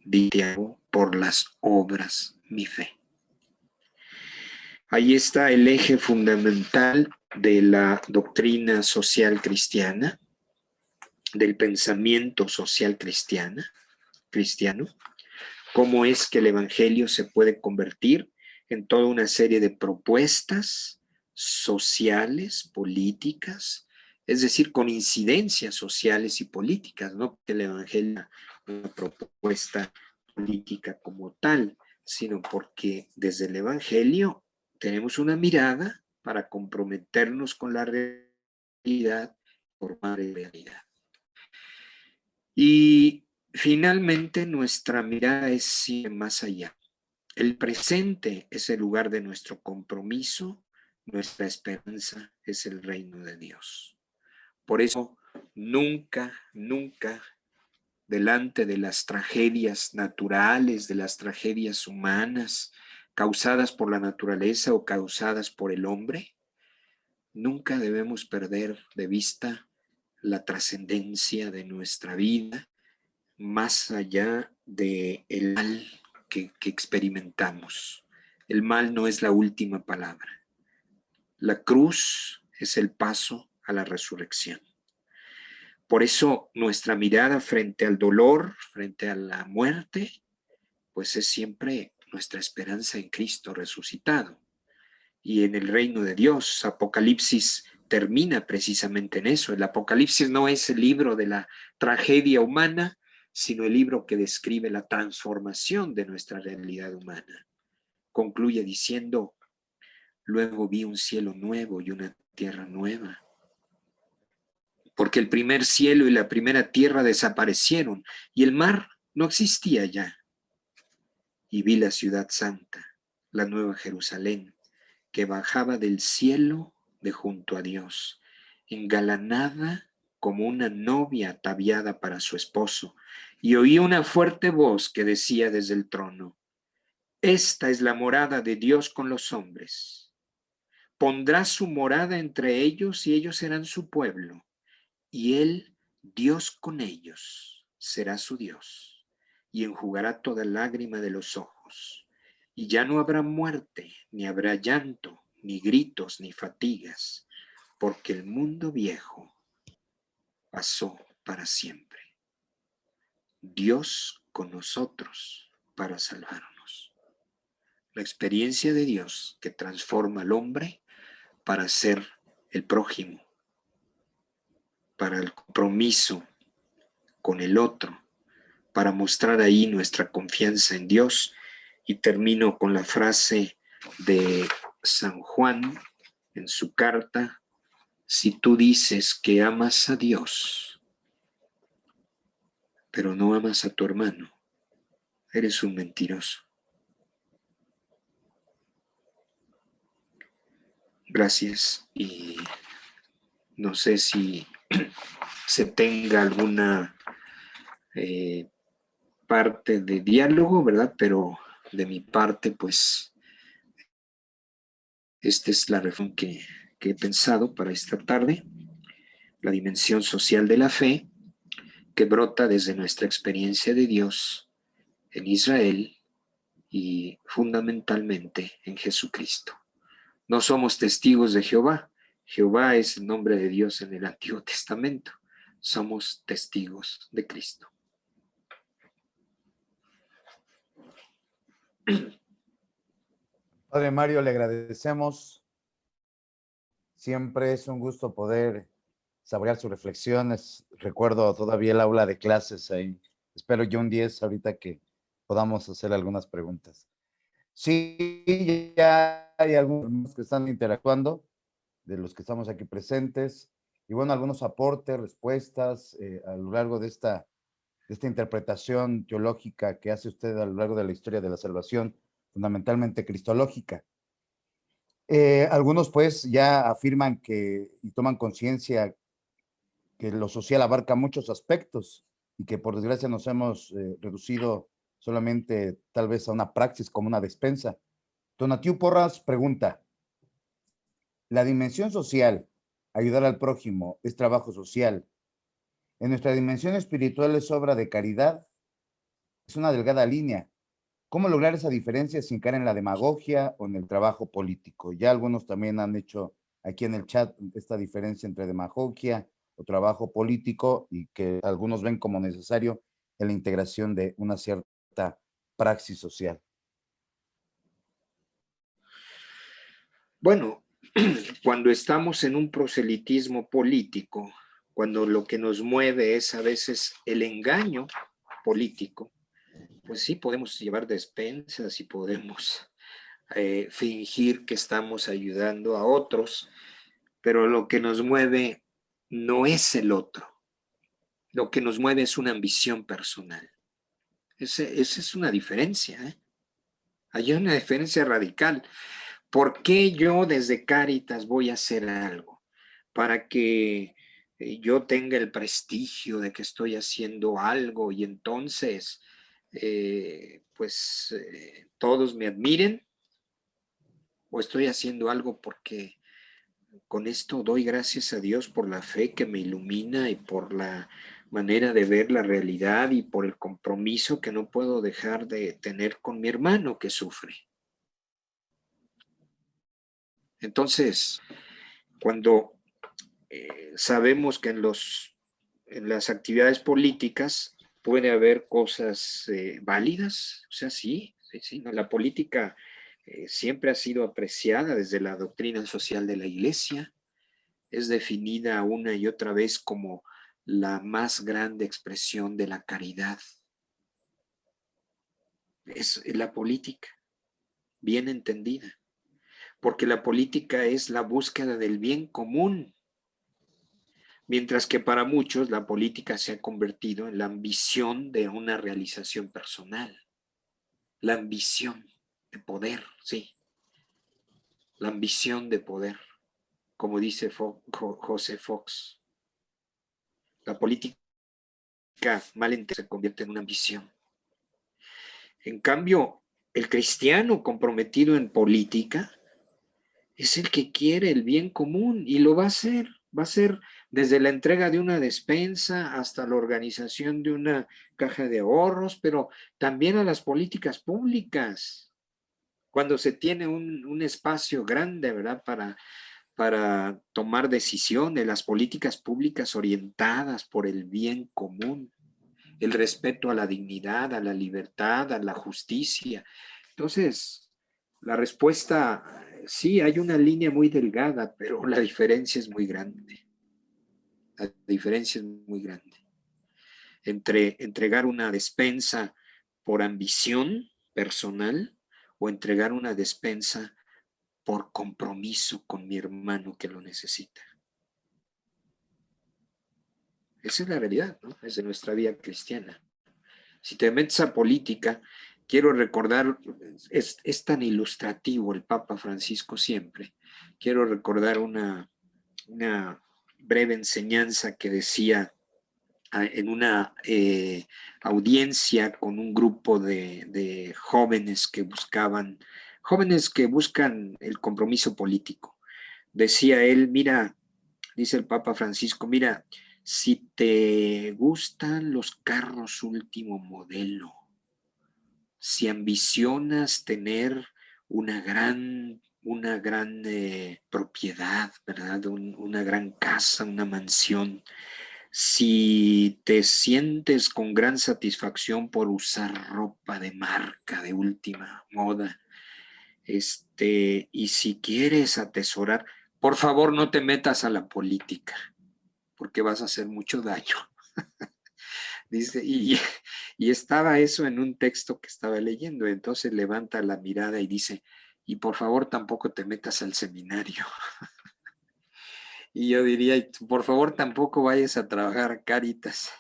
dice, por las obras mi fe. Ahí está el eje fundamental de la doctrina social cristiana, del pensamiento social cristiano, cómo es que el evangelio se puede convertir en toda una serie de propuestas sociales, políticas, es decir, con incidencias sociales y políticas, no que el evangelio es una propuesta política como tal, sino porque desde el evangelio tenemos una mirada para comprometernos con la realidad, formar realidad. Y finalmente nuestra mirada es ir más allá. El presente es el lugar de nuestro compromiso, nuestra esperanza es el reino de Dios. Por eso nunca, nunca, delante de las tragedias naturales, de las tragedias humanas, causadas por la naturaleza o causadas por el hombre, nunca debemos perder de vista la trascendencia de nuestra vida, más allá del mal que experimentamos. El mal no es la última palabra. La cruz es el paso a la resurrección. Por eso nuestra mirada frente al dolor, frente a la muerte, pues es siempre nuestra esperanza en Cristo resucitado. Y en el reino de Dios, Apocalipsis termina precisamente en eso. El Apocalipsis no es el libro de la tragedia humana, sino el libro que describe la transformación de nuestra realidad humana. Concluye diciendo, luego vi un cielo nuevo y una tierra nueva. Porque el primer cielo y la primera tierra desaparecieron y el mar no existía ya. y vi la ciudad santa, la nueva Jerusalén, que bajaba del cielo de junto a Dios, engalanada como una novia ataviada para su esposo, y oí una fuerte voz que decía desde el trono: esta es la morada de Dios con los hombres. Pondrá su morada entre ellos y ellos serán su pueblo, y él, Dios con ellos, será su Dios, y enjugará toda lágrima de los ojos. Y ya no habrá muerte, ni habrá llanto, ni gritos, ni fatigas, porque el mundo viejo pasó para siempre. Dios con nosotros para salvarnos. La experiencia de Dios que transforma al hombre para ser el prójimo, para el compromiso con el otro, para mostrar ahí nuestra confianza en Dios. Y termino con la frase de San Juan en su carta: si tú dices que amas a Dios, pero no amas a tu hermano, eres un mentiroso. Gracias, y no sé si se tenga alguna parte de diálogo, ¿verdad? Pero de mi parte, pues, esta es la reflexión que he pensado para esta tarde, la dimensión social de la fe que brota desde nuestra experiencia de Dios en Israel y fundamentalmente en Jesucristo. No somos testigos de Jehová. Jehová es el nombre de Dios en el Antiguo Testamento. Somos testigos de Cristo. Padre Mario, le agradecemos. Siempre es un gusto poder saborear sus reflexiones. Recuerdo todavía el aula de clases ahí. Espero yo un 10 ahorita que podamos hacer algunas preguntas. Sí, ya hay algunos que están interactuando, de los que estamos aquí presentes, y bueno, algunos aportes, respuestas a lo largo de esta interpretación teológica que hace usted a lo largo de la historia de la salvación, fundamentalmente cristológica. Algunos pues ya afirman que y toman conciencia que lo social abarca muchos aspectos y que por desgracia nos hemos reducido solamente tal vez a una praxis como una despensa. Donatiu Porras pregunta: ¿la dimensión social, ayudar al prójimo, es trabajo social? En nuestra dimensión espiritual es obra de caridad. Es una delgada línea. ¿Cómo lograr esa diferencia sin caer en la demagogia o en el trabajo político? Ya algunos también han hecho aquí en el chat esta diferencia entre demagogia o trabajo político y que algunos ven como necesario en la integración de una cierta praxis social. Bueno, cuando estamos en un proselitismo político, cuando lo que nos mueve es a veces el engaño político, pues sí podemos llevar despensas y podemos fingir que estamos ayudando a otros, pero lo que nos mueve no es el otro, lo que nos mueve es una ambición personal. Esa es una diferencia, ¿eh? Hay una diferencia radical. ¿Por qué yo desde Cáritas voy a hacer algo? Para que yo tenga el prestigio de que estoy haciendo algo y entonces todos me admiren, o estoy haciendo algo porque con esto doy gracias a Dios por la fe que me ilumina y por la manera de ver la realidad y por el compromiso que no puedo dejar de tener con mi hermano que sufre. Entonces, cuando sabemos que en las actividades políticas puede haber cosas válidas, o sea, sí, no, la política siempre ha sido apreciada desde la doctrina social de la Iglesia, es definida una y otra vez como la más grande expresión de la caridad. Es la política, bien entendida, porque la política es la búsqueda del bien común, mientras que para muchos la política se ha convertido en la ambición de una realización personal. la ambición de poder, sí, la ambición de poder, como dice José Fox. La política mal entendida se convierte en una ambición. En cambio, el cristiano comprometido en política es el que quiere el bien común y lo va a hacer. Va a ser desde la entrega de una despensa hasta la organización de una caja de ahorros, pero también a las políticas públicas. Cuando se tiene un espacio grande, ¿verdad? Para tomar decisiones, las políticas públicas orientadas por el bien común, el respeto a la dignidad, a la libertad, a la justicia. Entonces, la respuesta, sí, hay una línea muy delgada, pero la diferencia es muy grande. La diferencia es muy grande. Entre entregar una despensa por ambición personal o entregar una despensa por compromiso con mi hermano que lo necesita. Esa es la realidad, ¿no? Es de nuestra vida cristiana. Si te metes a política, quiero recordar, es tan ilustrativo el Papa Francisco siempre, quiero recordar una breve enseñanza que decía en una audiencia con un grupo de jóvenes que buscan el compromiso político. Decía él, mira, dice el Papa Francisco, mira, si te gustan los carros último modelo, si ambicionas tener una gran propiedad, ¿verdad? Una gran casa, una mansión, si te sientes con gran satisfacción por usar ropa de marca, de última moda, y si quieres atesorar, por favor no te metas a la política, porque vas a hacer mucho daño. Dice, y estaba eso en un texto que estaba leyendo, entonces levanta la mirada y dice, y por favor tampoco te metas al seminario. Y yo diría, por favor tampoco vayas a trabajar a Cáritas,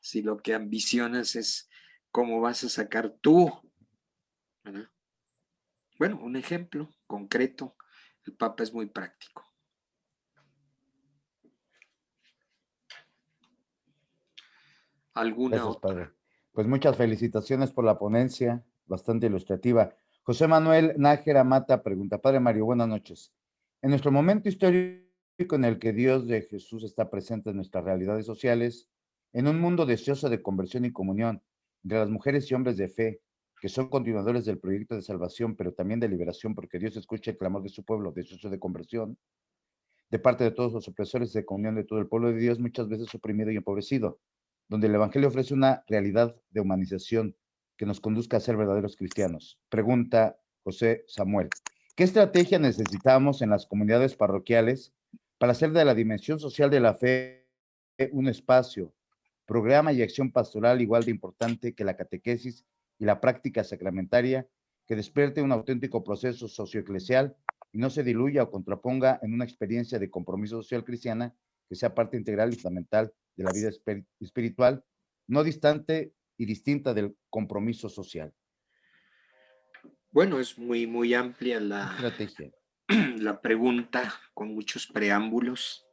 si lo que ambicionas es cómo vas a sacar tú, ¿verdad? Bueno, un ejemplo concreto, el Papa es muy práctico. ¿Alguna Gracias, otra? padre. Pues muchas felicitaciones por la ponencia, bastante ilustrativa. José Manuel Nájera Mata pregunta, Padre Mario, buenas noches. En nuestro momento histórico en el que Dios de Jesús está presente en nuestras realidades sociales, en un mundo deseoso de conversión y comunión entre las mujeres y hombres de fe, que son continuadores del proyecto de salvación, pero también de liberación, porque Dios escucha el clamor de su pueblo, deseoso de conversión, de parte de todos los opresores de comunión de todo el pueblo de Dios, muchas veces oprimido y empobrecido, donde el Evangelio ofrece una realidad de humanización que nos conduzca a ser verdaderos cristianos. Pregunta José Samuel, ¿qué estrategia necesitamos en las comunidades parroquiales para hacer de la dimensión social de la fe un espacio, programa y acción pastoral igual de importante que la catequesis y la práctica sacramentaria, que despierte un auténtico proceso socioeclesial y no se diluya o contraponga en una experiencia de compromiso social cristiana que sea parte integral y fundamental de la vida espiritual, no distante y distinta del compromiso social? Bueno, es muy amplia Estrategia. la pregunta con muchos preámbulos.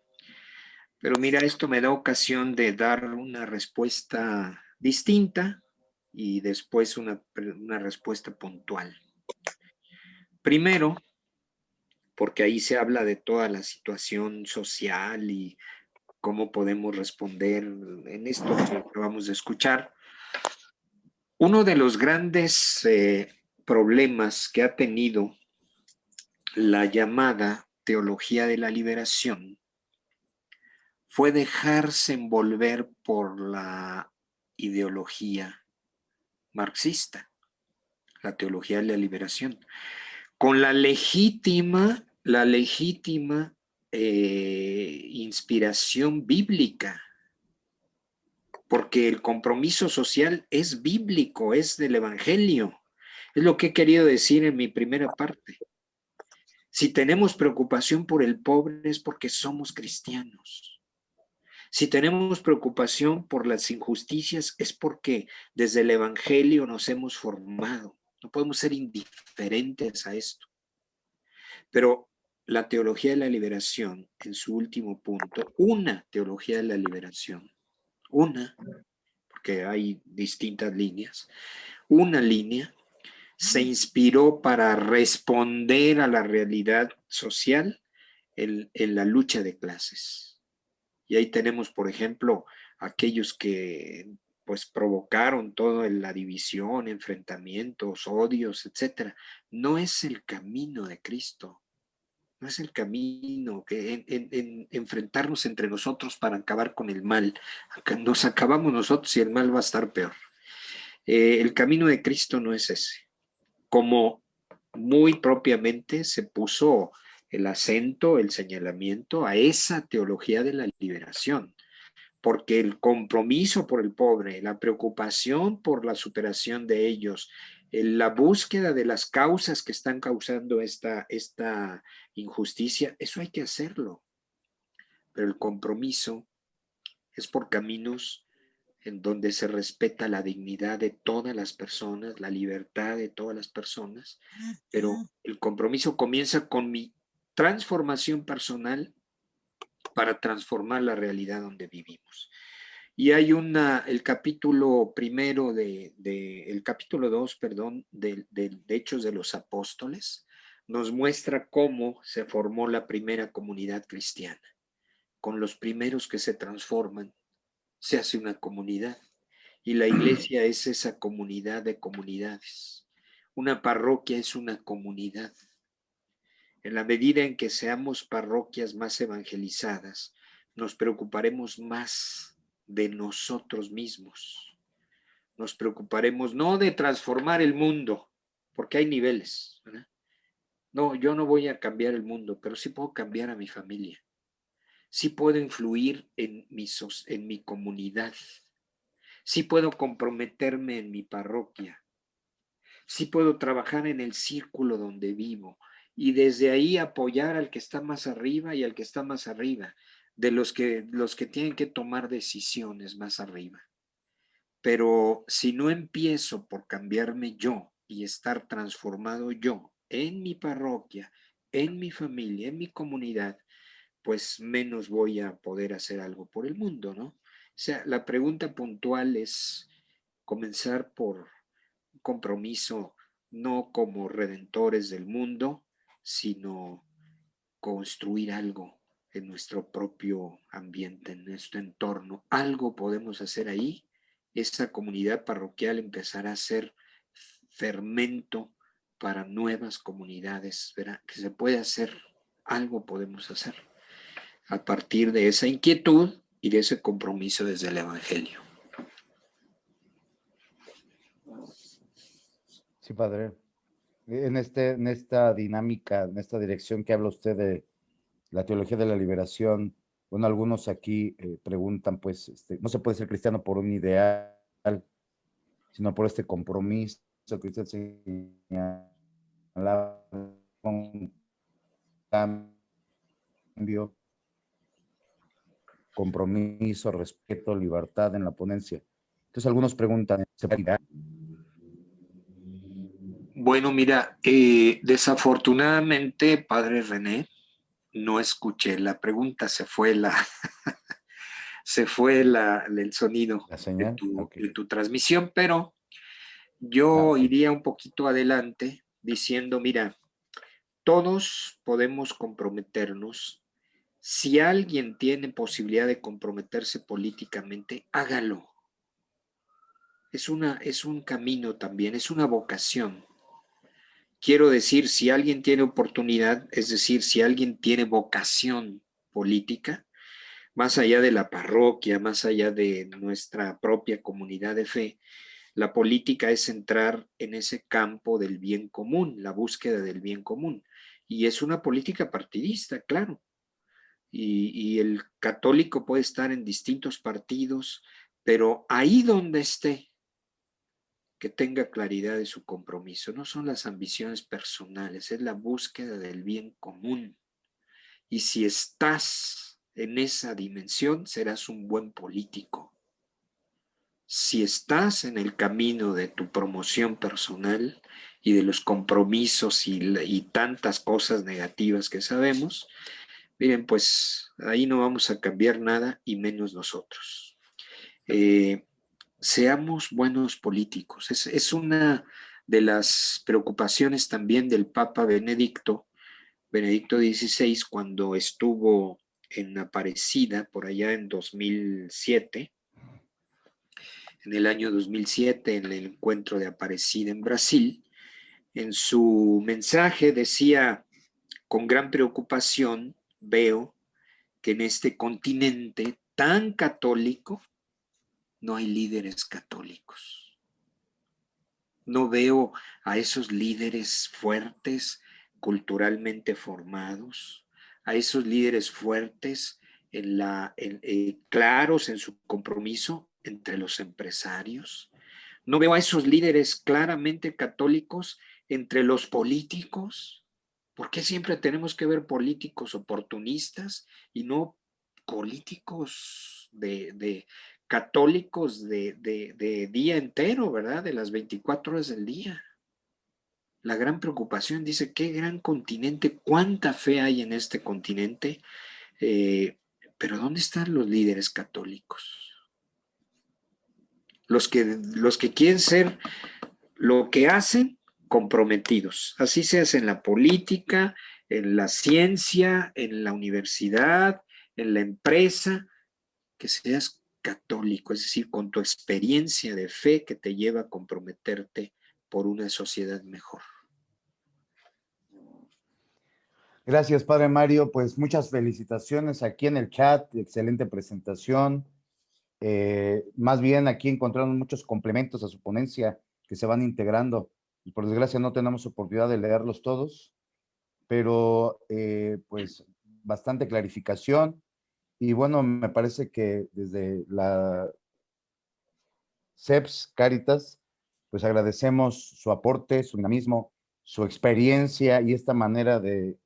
Pero mira, esto me da ocasión de dar una respuesta distinta y después una respuesta puntual. Primero, porque ahí se habla de toda la situación social y cómo podemos responder en esto que acabamos de escuchar. Uno de los grandes problemas que ha tenido la llamada teología de la liberación fue dejarse envolver por la ideología marxista, la teología de la liberación, con la legítima inspiración bíblica, porque el compromiso social es bíblico, es del Evangelio. Es lo que he querido decir en mi primera parte. Si tenemos preocupación por el pobre es porque somos cristianos. Si tenemos preocupación por las injusticias es porque desde el Evangelio nos hemos formado, No podemos ser indiferentes a esto. Pero la teología de la liberación, en su último punto, una teología de la liberación, porque hay distintas líneas, una línea se inspiró para responder a la realidad social en la lucha de clases. Y ahí tenemos, por ejemplo, aquellos que pues provocaron toda la división, enfrentamientos, odios, etcétera. No es el camino de Cristo. No es el camino que en enfrentarnos entre nosotros para acabar con el mal. Nos acabamos nosotros y el mal va a estar peor. El camino de Cristo no es ese. Como muy propiamente se puso el acento, el señalamiento a esa teología de la liberación, porque el compromiso por el pobre, la preocupación por la superación de ellos, la búsqueda de las causas que están causando esta injusticia, eso hay que hacerlo. Pero el compromiso es por caminos en donde se respeta la dignidad de todas las personas, la libertad de todas las personas, pero el compromiso comienza con mi transformación personal para transformar la realidad donde vivimos. Y hay el capítulo primero el capítulo 2, perdón, de Hechos de los Apóstoles, nos muestra cómo se formó la primera comunidad cristiana. Con los primeros que se transforman, se hace una comunidad. Y la iglesia es esa comunidad de comunidades. Una parroquia es una comunidad. En la medida en que seamos parroquias más evangelizadas, nos preocuparemos más de nosotros mismos. Nos preocuparemos no de transformar el mundo, porque hay niveles, ¿verdad? No, yo no voy a cambiar el mundo, pero sí puedo cambiar a mi familia. Sí puedo influir en mi comunidad. Sí puedo comprometerme en mi parroquia. Sí puedo trabajar en el círculo donde vivo y desde ahí apoyar al que está más arriba y al que está más arriba, de los que tienen que tomar decisiones más arriba. Pero si no empiezo por cambiarme yo y estar transformado yo en mi parroquia, en mi familia, en mi comunidad, pues menos voy a poder hacer algo por el mundo, ¿no? O sea, la pregunta puntual es comenzar por compromiso, no como redentores del mundo, sino construir algo en nuestro propio ambiente, en nuestro entorno. Algo podemos hacer ahí. Esa comunidad parroquial empezará a ser fermento para nuevas comunidades, ¿verdad? Que se puede hacer, algo podemos hacer a partir de esa inquietud y de ese compromiso desde el Evangelio. Sí, padre. En esta dinámica, en esta dirección que habla usted de la teología de la liberación, bueno, algunos aquí preguntan, pues, no se puede ser cristiano por un ideal, sino por este compromiso que usted señalaba, un cambio, compromiso, respeto, libertad en la ponencia. Entonces, algunos preguntan, ¿se puede ideal? Bueno, mira, desafortunadamente, padre René, no escuché la pregunta, se fue el sonido La señal, ok. de tu transmisión, pero yo iría un poquito adelante diciendo, mira, todos podemos comprometernos. Si alguien tiene posibilidad de comprometerse políticamente, hágalo. Es un camino también, es una vocación. Quiero decir, si alguien tiene oportunidad, es decir, si alguien tiene vocación política, más allá de la parroquia, más allá de nuestra propia comunidad de fe, la política es entrar en ese campo del bien común, la búsqueda del bien común. Y es una política partidista, claro. Y el católico puede estar en distintos partidos, pero ahí donde esté, que tenga claridad de su compromiso. No son las ambiciones personales, es la búsqueda del bien común. Y si estás en esa dimensión, serás un buen político. Si estás en el camino de tu promoción personal y de los compromisos y tantas cosas negativas que sabemos, miren, pues ahí no vamos a cambiar nada y menos nosotros. Seamos buenos políticos. Es una de las preocupaciones también del Papa Benedicto XVI, cuando estuvo en Aparecida por allá en 2007, en el año 2007, en el encuentro de Aparecida en Brasil. En su mensaje decía: con gran preocupación veo que en este continente tan católico no hay líderes católicos. No veo a esos líderes fuertes, culturalmente formados, a esos líderes fuertes claros en su compromiso entre los empresarios. No veo a esos líderes claramente católicos entre los políticos. ¿Por qué siempre tenemos que ver políticos oportunistas y no políticos católicos de día entero, ¿verdad? De las 24 horas del día. La gran preocupación, dice, qué gran continente, cuánta fe hay en este continente, pero ¿dónde están los líderes católicos? Los que quieren ser lo que hacen comprometidos. Así se hace en la política, en la ciencia, en la universidad, en la empresa, que seas católico, es decir, con tu experiencia de fe que te lleva a comprometerte por una sociedad mejor. Gracias, Padre Mario. Pues muchas felicitaciones aquí en el chat, excelente presentación. Más bien aquí encontramos muchos complementos a su ponencia que se van integrando y por desgracia no tenemos oportunidad de leerlos todos, pero pues bastante clarificación y bueno, me parece que desde la CEPS Caritas, pues agradecemos su aporte, su dinamismo, su experiencia y esta manera de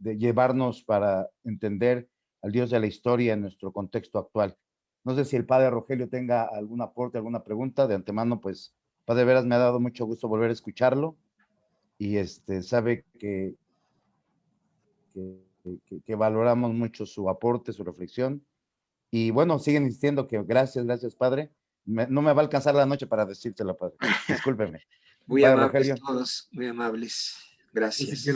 llevarnos para entender al Dios de la historia en nuestro contexto actual. No sé si el Padre Rogelio tenga algún aporte, alguna pregunta. De antemano, pues, Padre Veras, me ha dado mucho gusto volver a escucharlo y sabe que valoramos mucho su aporte, su reflexión. Y bueno, siguen insistiendo que gracias, Padre. No me va a alcanzar la noche para decírtelo, Padre. Discúlpeme. Muy Padre amables Rogelio. todos, muy amables. Gracias.